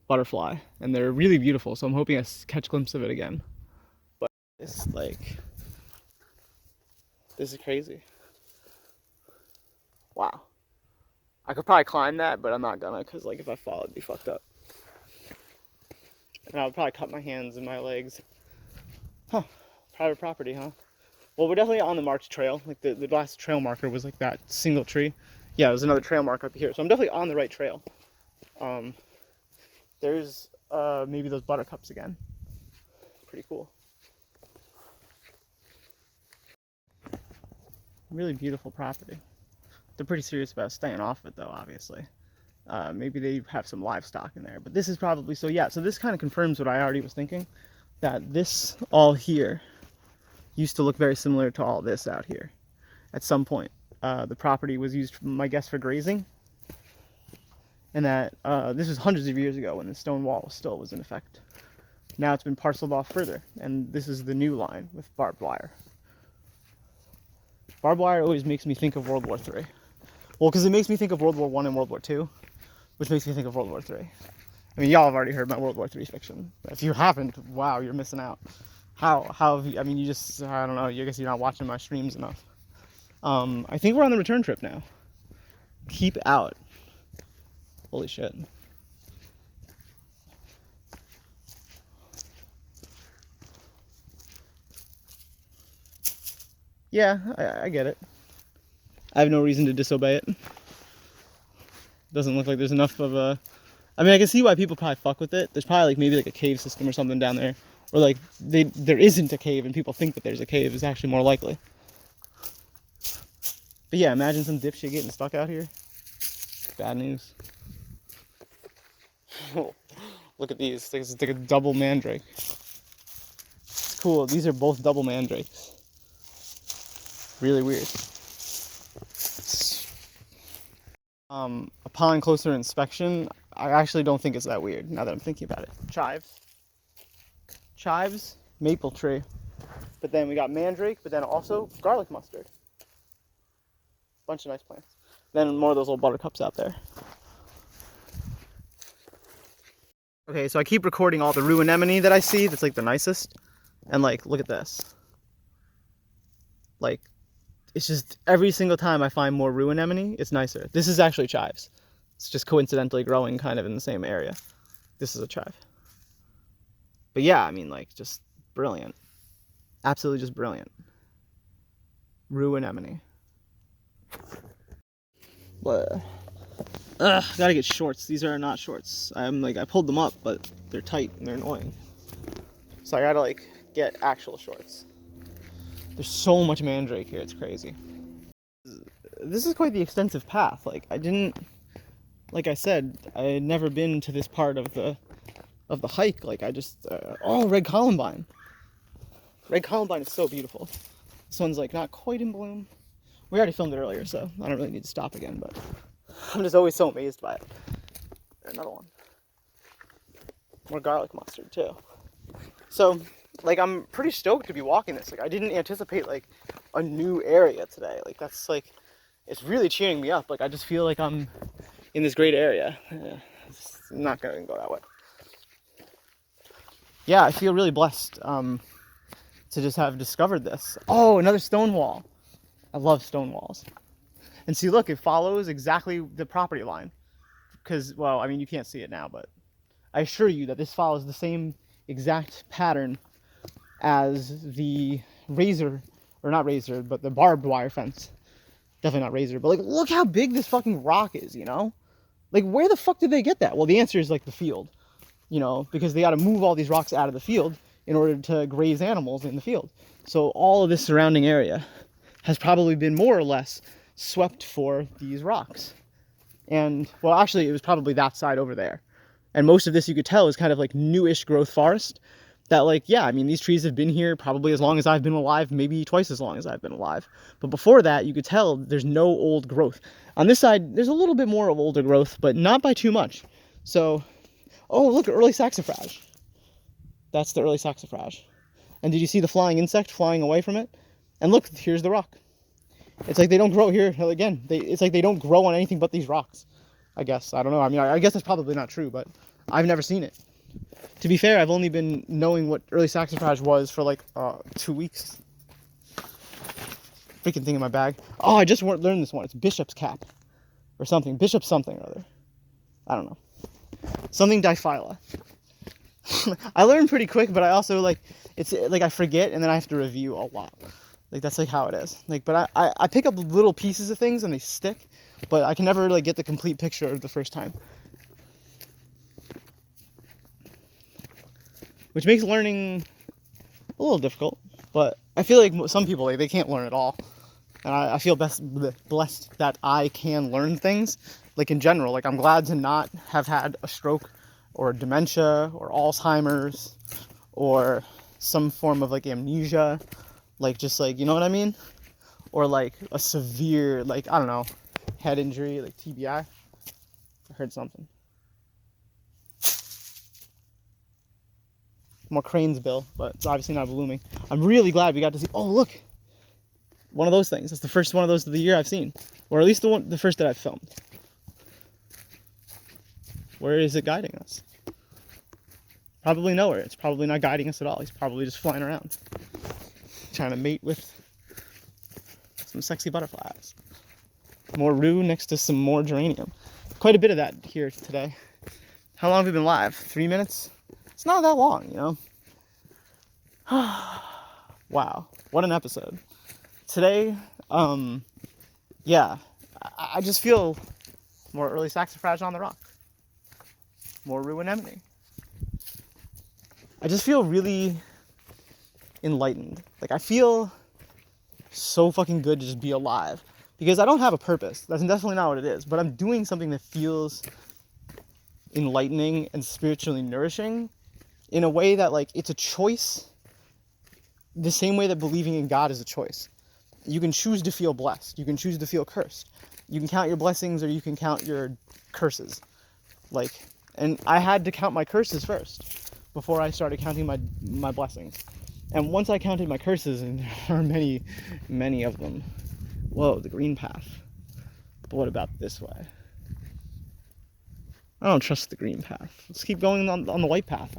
butterfly, and they're really beautiful, so I'm hoping I catch a glimpse of it again. But it's like, this is crazy. Wow. I could probably climb that, but I'm not gonna, because like, if I fall, it'd be fucked up. And I would probably cut my hands and my legs. Huh, private property, huh? Well, we're definitely on the marked trail. Like, the last trail marker was like that single tree. Yeah, there's another trail mark up here, so I'm definitely on the right trail. There's maybe those buttercups again. Pretty cool. Really beautiful property. They're pretty serious about staying off it, though, obviously. Maybe they have some livestock in there, but this is probably, so yeah, so this kind of confirms what I already was thinking, that this all here used to look very similar to all this out here at some point. The property was used, I guess, for grazing, and that this was hundreds of years ago when the stone wall still was in effect. Now it's been parceled off further, and this is the new line with barbed wire. Barbed wire always makes me think of World War III. Well, because it makes me think of World War I and World War II, which makes me think of World War III. I mean, y'all have already heard my World War III fiction. If you haven't, wow, you're missing out. How have you, I mean, you just, I don't know, I guess you're not watching my streams enough. I think we're on the return trip now. Keep out. Holy shit. Yeah, I get it. I have no reason to disobey it. Doesn't look like there's enough of a... I mean, I can see why people probably fuck with it. There's probably like maybe like a cave system or something down there. Or like there isn't a cave and people think that there's a cave is actually more likely. But yeah, imagine some dipshit getting stuck out here. Bad news. Look at these. It's like a double mandrake. It's cool. These are both double mandrakes. Really weird. Upon closer inspection, I actually don't think it's that weird now that I'm thinking about it. Chives. Chives maple tree. But then we got mandrake, but then also garlic mustard. Bunch of nice plants. Then more of those little buttercups out there. Okay, so I keep recording all the rue anemone that I see that's like the nicest. And like, look at this. Like, it's just every single time I find more rue anemone, it's nicer. This is actually chives. It's just coincidentally growing kind of in the same area. This is a chive. But yeah, I mean, like, just brilliant. Absolutely just brilliant. Rue anemone. What? Gotta get shorts. These are not shorts. I pulled them up, but they're tight and they're annoying. So I gotta like get actual shorts. There's so much mandrake here, it's crazy. This is quite the extensive path. Like I said, I had never been to this part of the hike. Like I just, oh, red columbine. Red columbine is so beautiful. This one's like not quite in bloom. We already filmed it earlier, so I don't really need to stop again, but I'm just always so amazed by it. Another one. More garlic mustard too. So, like, I'm pretty stoked to be walking this. Like, I didn't anticipate like a new area today. Like, that's like, it's really cheering me up. Like, I just feel like I'm in this great area. It's not gonna go that way. Yeah, I feel really blessed to just have discovered this. Oh, another stone wall. I love stone walls. And see, look, it follows exactly the property line. Because, well, I mean, you can't see it now, but I assure you that this follows the same exact pattern as the razor, or not razor, but the barbed wire fence. Definitely not razor, but like, look how big this fucking rock is, you know? Like, where the fuck did they get that? Well, the answer is like the field, you know, because they got to move all these rocks out of the field in order to graze animals in the field. So all of this surrounding area has probably been more or less swept for these rocks. And, well, actually, it was probably that side over there. And most of this, you could tell, is kind of like newish growth forest. That, like, yeah, I mean, these trees have been here probably as long as I've been alive, maybe twice as long as I've been alive. But before that, you could tell there's no old growth. On this side, there's a little bit more of older growth, but not by too much. So, oh, look, early saxifrage. That's the early saxifrage. And did you see the flying insect flying away from it? And look, here's the rock. It's like they don't grow here. Again, it's like they don't grow on anything but these rocks. I guess. I don't know. I mean, I guess that's probably not true, but I've never seen it. To be fair, I've only been knowing what early saxifrage was for like 2 weeks. Freaking thing in my bag. Oh, I just learned this one. It's bishop's cap. Or something. Bishop something or other. I don't know. Something diphylla. I learn pretty quick, but I also like, it's like I forget and then I have to review a lot. Like that's like how it is. Like, but I pick up little pieces of things and they stick, but I can never like get the complete picture the first time. Which makes learning a little difficult, but I feel like some people, like, they can't learn at all. And I feel blessed that I can learn things, like in general. Like I'm glad to not have had a stroke or dementia or Alzheimer's or some form of like amnesia, like just like, you know what I mean? Or like a severe, like, I don't know, head injury, like TBI. I heard something. More crane's bill, but it's obviously not blooming. I'm really glad we got to see, oh look, one of those things. It's the first one of those of the year I've seen, or at least the first that I've filmed. Where is it guiding us? Probably nowhere. It's probably not guiding us at all. He's probably just flying around, trying to mate with some sexy butterflies. More rue next to some more geranium. Quite a bit of that here today. How long have we been live? 3 minutes? It's not that long, you know? Wow, what an episode. Today, yeah, I just feel more early saxifrage on the rock. More rue anemone. I just feel really enlightened. Like, I feel so fucking good to just be alive. Because I don't have a purpose. That's definitely not what it is. But I'm doing something that feels enlightening and spiritually nourishing in a way that, like, it's a choice the same way that believing in God is a choice. You can choose to feel blessed. You can choose to feel cursed. You can count your blessings or you can count your curses. Like, and I had to count my curses first before I started counting my blessings. And once I counted my curses, and there are many, many of them. Whoa, the green path. But what about this way? I don't trust the green path. Let's keep going on the white path.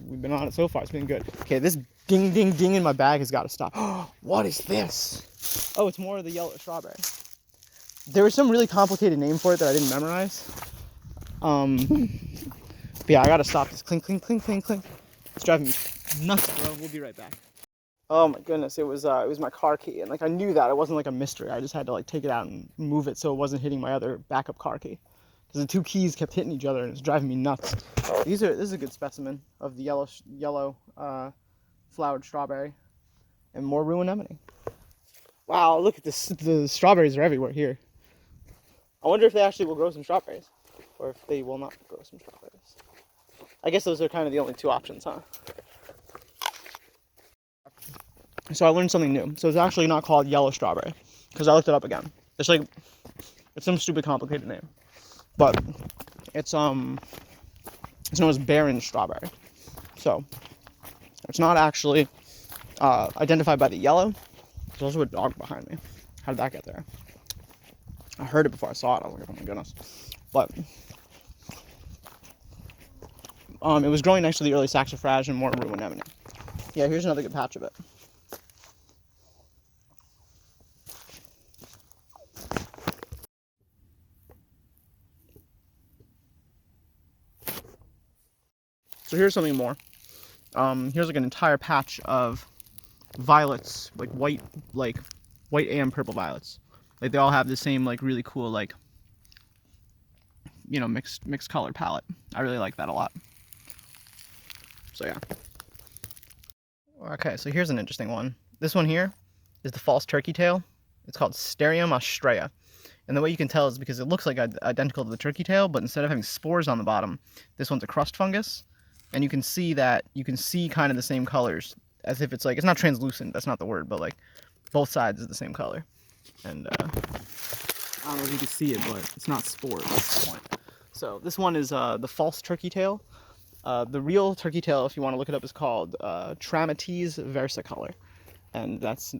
We've been on it so far. It's been good. Okay, this ding, ding, ding in my bag has got to stop. What is this? Oh, it's more of the yellow strawberry. There was some really complicated name for it that I didn't memorize. But yeah, I got to stop this. Clink, clink, clink, clink, clink. It's driving me nuts, bro. We'll be right back. Oh my goodness, it was my car key, and like I knew that it wasn't like a mystery. I just had to like take it out and move it so it wasn't hitting my other backup car key, because the two keys kept hitting each other and it's driving me nuts. This is a good specimen of the yellow flowered strawberry, and more ruined anemone. Wow, look at this! The strawberries are everywhere here. I wonder if they actually will grow some strawberries, or if they will not grow some strawberries. I guess those are kind of the only two options, huh? So I learned something new. So it's actually not called yellow strawberry, because I looked it up again. It's some stupid complicated name, but it's known as barren strawberry. So it's not actually identified by the yellow. There's also a dog behind me. How did that get there? I heard it before I saw it. I was like, oh my goodness. But it was growing next to the early saxifrage and more rue anemone. Yeah, here's another good patch of it. So here's something more. Here's like an entire patch of violets, like white and purple violets. Like they all have the same like really cool like, you know, mixed color palette. I really like that a lot. So yeah. Okay, so here's an interesting one. This one here is the false turkey tail. It's called Sterium astrea. And the way you can tell is because it looks like identical to the turkey tail, but instead of having spores on the bottom, this one's a crust fungus. And you can see kind of the same colors, as if it's like, it's not translucent, that's not the word, but like both sides is the same color. And I don't know if you can see it, but it's not spores, that's the point. So this one is the false turkey tail. The real turkey tail, if you want to look it up, is called Trametes versicolor. And that's,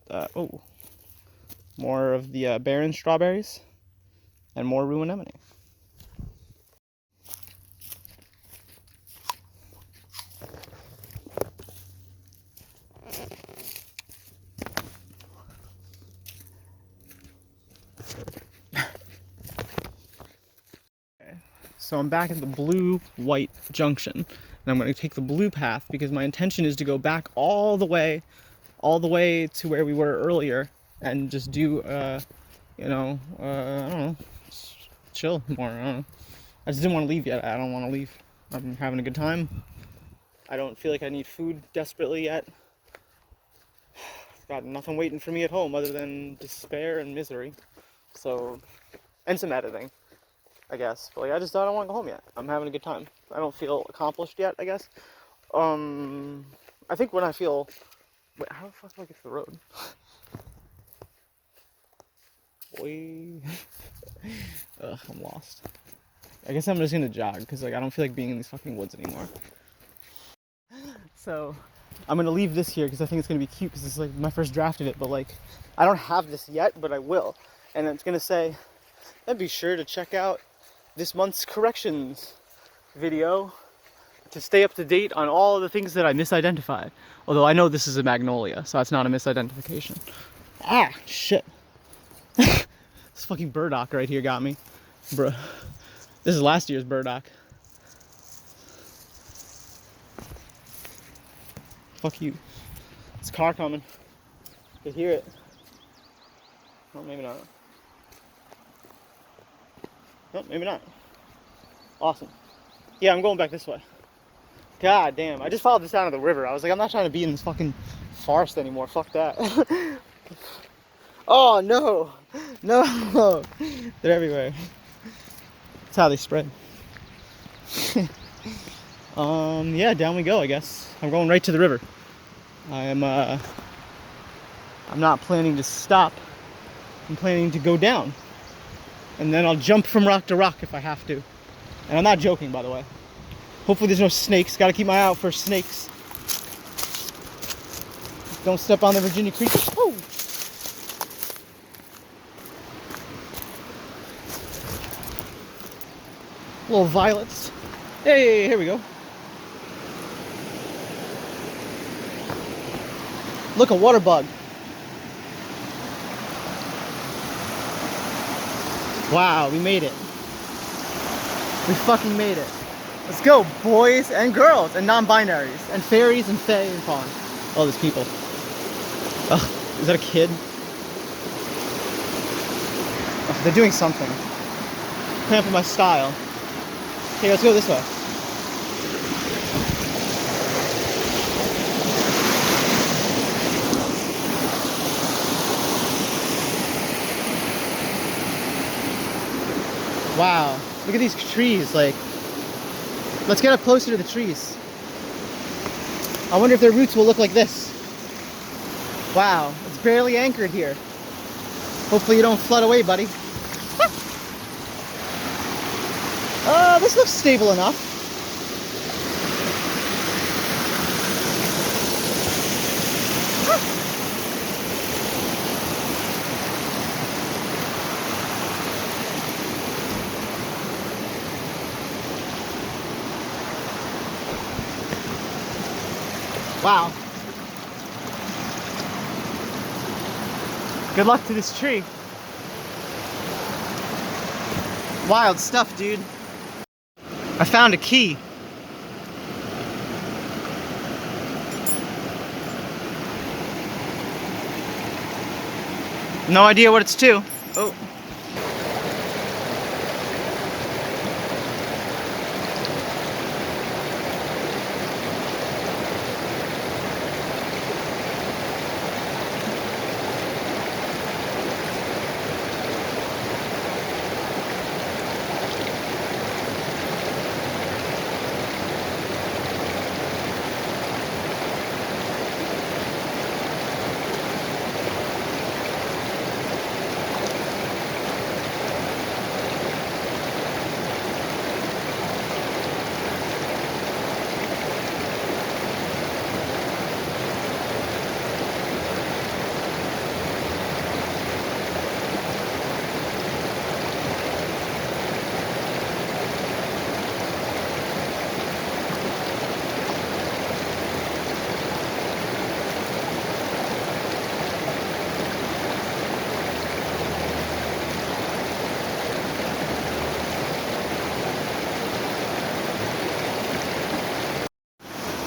more of the barren strawberries and more rue anemone. So I'm back at the blue-white junction, and I'm going to take the blue path because my intention is to go back all the way to where we were earlier and just do, I don't know, chill more. I don't know. I just didn't want to leave yet. I don't want to leave. I'm having a good time. I don't feel like I need food desperately yet. I've got nothing waiting for me at home other than despair and misery. So, and some editing, I guess. But like, I don't want to go home yet. I'm having a good time. I don't feel accomplished yet, I guess. I think when I feel... Wait, how the fuck do I get to the road? Boy. Ugh, I'm lost. I guess I'm just gonna jog, because like, I don't feel like being in these fucking woods anymore. So, I'm gonna leave this here, because I think it's gonna be cute, because this is like my first draft of it, but like, I don't have this yet, but I will. And it's gonna say, and be sure to check out this month's corrections video to stay up to date on all of the things that I misidentified. Although I know this is a magnolia, so that's not a misidentification. Ah, shit. This fucking burdock right here got me. Bruh. This is last year's burdock. Fuck you. It's a car coming. You can hear it. Oh, maybe not. No, maybe not. Awesome. Yeah, I'm going back this way. God damn, I just followed this down to the river. I was like, I'm not trying to be in this fucking forest anymore. Fuck that. Oh, no. No. They're everywhere. That's how they spread. Yeah, down we go, I guess. I'm going right to the river. I'm not planning to stop. I'm planning to go down. And then I'll jump from rock to rock if I have to. And I'm not joking, by the way. Hopefully there's no snakes. Gotta keep my eye out for snakes. Don't step on the Virginia creeper. Oh! Little violets. Hey, here we go. Look, a water bug. Wow, we made it. We fucking made it. Let's go, boys and girls and non-binaries and fairies and fae and fawn. All these people. Ugh, is that a kid? Oh, they're doing something. Cramping my style. Okay, let's go this way. Wow, look at these trees, like, let's get up closer to the trees. I wonder if their roots will look like this. Wow, it's barely anchored here. Hopefully you don't flood away, buddy. This looks stable enough. Wow. Good luck to this tree. Wild stuff, dude. I found a key. No idea what it's to. Oh.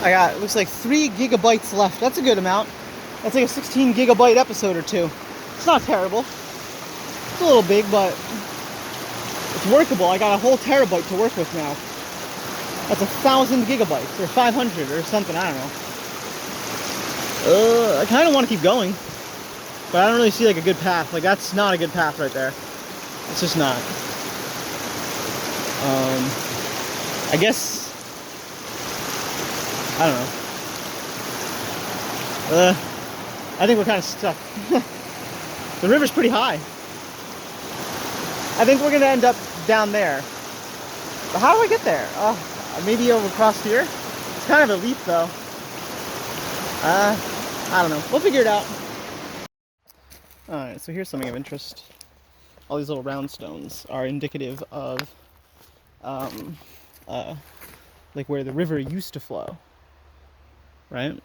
I got, it looks like 3 gigabytes left. That's a good amount. That's like a 16 gigabyte episode or two. It's not terrible. It's a little big, but it's workable. I got a whole terabyte to work with now. That's 1,000 gigabytes or 500 or something. I don't know. I kind of want to keep going, but I don't really see like a good path. Like that's not a good path right there. It's just not. I guess. I don't know. I think we're kind of stuck. The river's pretty high. I think we're gonna end up down there. But how do I get there? Maybe over across here? It's kind of a leap though. I don't know. We'll figure it out. Alright, so here's something of interest. All these little round stones are indicative of like where the river used to flow. Right?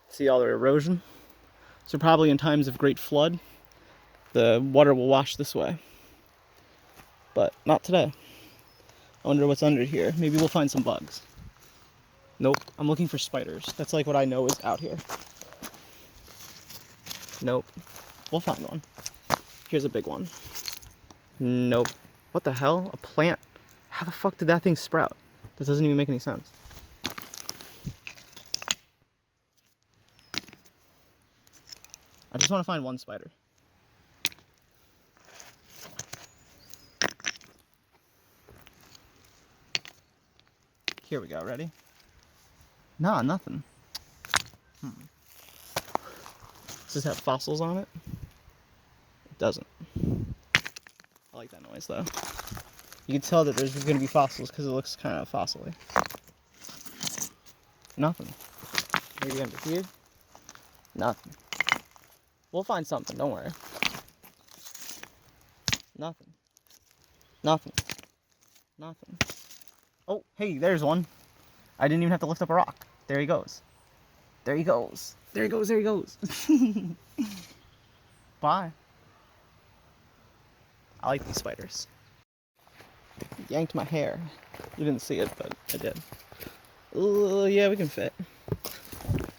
See all the erosion? So probably in times of great flood, the water will wash this way. But not today. I wonder what's under here. Maybe we'll find some bugs. Nope, I'm looking for spiders. That's like what I know is out here. Nope. We'll find one. Here's a big one. Nope. What the hell? A plant? How the fuck did that thing sprout? That doesn't even make any sense. I just want to find one spider. Here we go, ready? Nah, nothing. Does this have fossils on it? It doesn't. I like that noise though. You can tell that there's going to be fossils because it looks kind of fossil-y. Nothing. Maybe under here? Nothing. We'll find something, don't worry. Nothing. Nothing. Nothing. Oh, hey, there's one. I didn't even have to lift up a rock. There he goes. There he goes. There he goes, there he goes. Bye. I like these spiders. Yanked my hair. You didn't see it, but I did. Yeah, we can fit.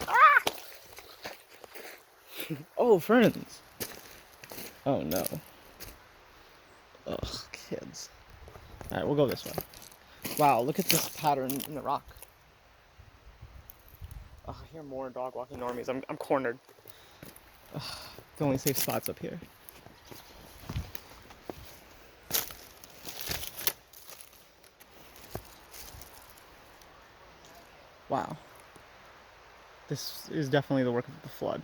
Ah! Oh, ferns. Oh no. Ugh, kids. Alright, we'll go this way. Wow, look at this pattern in the rock. Ugh, I hear more dog walking normies. I'm cornered. Ugh, the only safe spot's up here. Wow. This is definitely the work of the flood.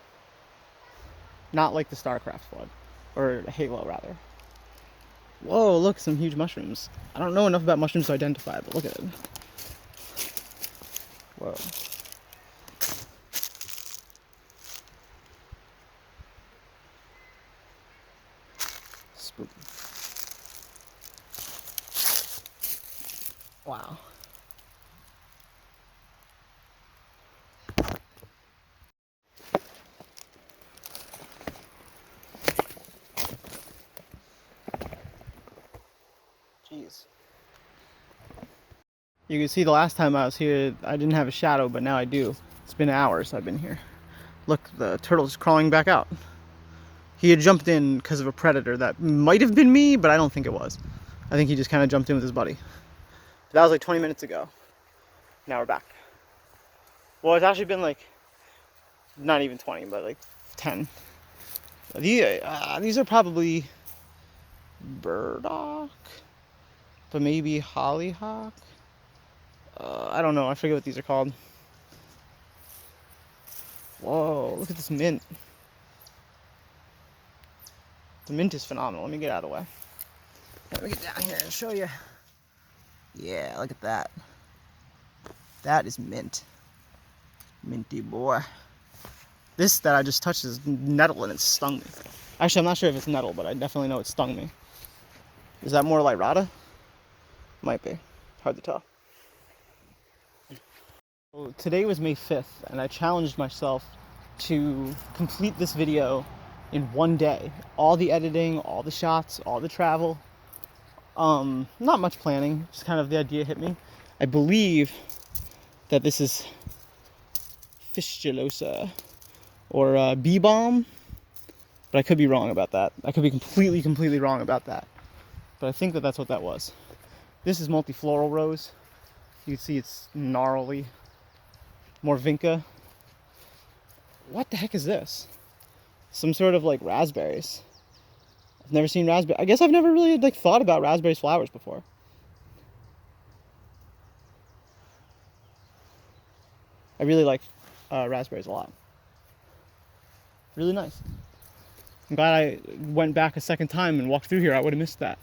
Not like the StarCraft flood. Or Halo, rather. Whoa, look, some huge mushrooms. I don't know enough about mushrooms to identify, but look at it. Whoa. Spooky. Wow. Jeez. You can see the last time I was here, I didn't have a shadow, but now I do. It's been hours I've been here. Look, the turtle's crawling back out. He had jumped in because of a predator that might have been me, but I don't think it was. I think he just kind of jumped in with his buddy. But that was like 20 minutes ago. Now we're back. Well, it's actually been like, not even 20, but like 10. These are probably burdock, but maybe hollyhock. I don't know. I forget what these are called. Whoa, look at this mint. The mint is phenomenal. Let me get out of the way. Let me get down here and show you. Yeah, look at that. That is mint. Minty boy. This that I just touched is nettle and it stung me. Actually, I'm not sure if it's nettle, but I definitely know it stung me. Is that more like rata? Might be. Hard to tell. Well, today was May 5th, and I challenged myself to complete this video in one day. All the editing, all the shots, all the travel. Not much planning, just kind of the idea hit me. I believe that this is fistulosa or bee balm, but I could be wrong about that. I could be completely wrong about that. But I think that that's what that was. This is multifloral rose. You can see it's gnarly. More vinca. What the heck is this? Some sort of like raspberries. I've never seen raspberry. I guess I've never really like thought about raspberries flowers before. I really like raspberries a lot. Really nice. I'm glad I went back a second time and walked through here. I would have missed that.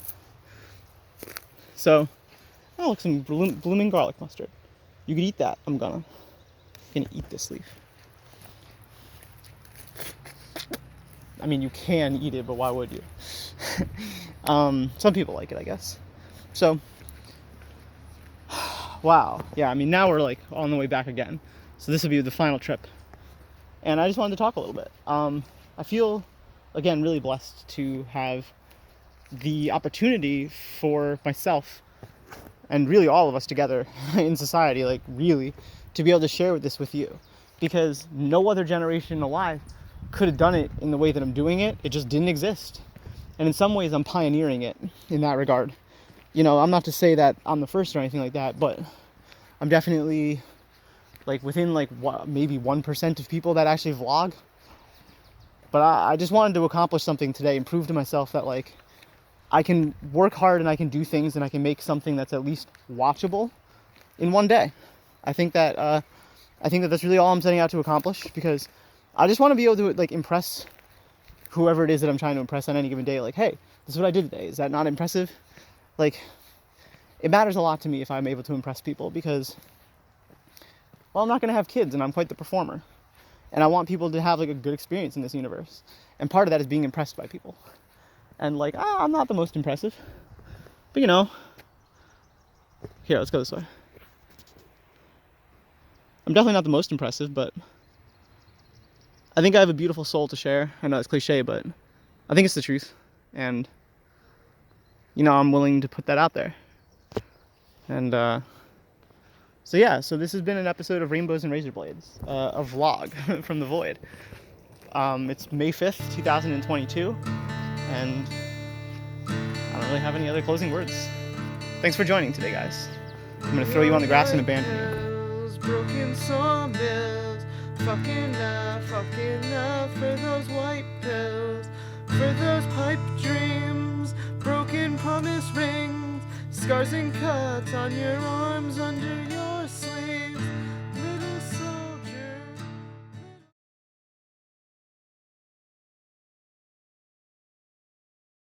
So, oh look, some blooming garlic mustard. You could eat that. I'm gonna eat this leaf. I mean, you can eat it, but why would you? Some people like it, I guess. So, wow. Yeah, I mean, now we're like on the way back again. So this will be the final trip. And I just wanted to talk a little bit. I feel, again, really blessed to have the opportunity for myself and really all of us together in society, like really, to be able to share this with you. Because no other generation alive could have done it in the way that I'm doing it. It just didn't exist. And in some ways, I'm pioneering it in that regard. You know, I'm not to say that I'm the first or anything like that, but I'm definitely like within like what, maybe 1% of people that actually vlog. But I just wanted to accomplish something today and prove to myself that like I can work hard and I can do things and I can make something that's at least watchable in one day. I think that that's really all I'm setting out to accomplish, because I just want to be able to like impress whoever it is that I'm trying to impress on any given day. Like, hey, this is what I did today. Is that not impressive? Like, it matters a lot to me if I'm able to impress people, because, well, I'm not going to have kids and I'm quite the performer. And I want people to have like a good experience in this universe. And part of that is being impressed by people. And like, I'm not the most impressive. But you know, here, let's go this way. I'm definitely not the most impressive, but I think I have a beautiful soul to share. I know it's cliche, but I think it's the truth. And, you know, I'm willing to put that out there. And, so yeah, so this has been an episode of Rainbows and Razor Blades, a vlog from the void. It's May 5th, 2022, and I don't really have any other closing words. Thanks for joining today, guys. I'm gonna throw you on the grass and abandon you. Broken sawmills, fucking enough for those white pills, for those pipe dreams, broken promise rings, scars and cuts on your arms under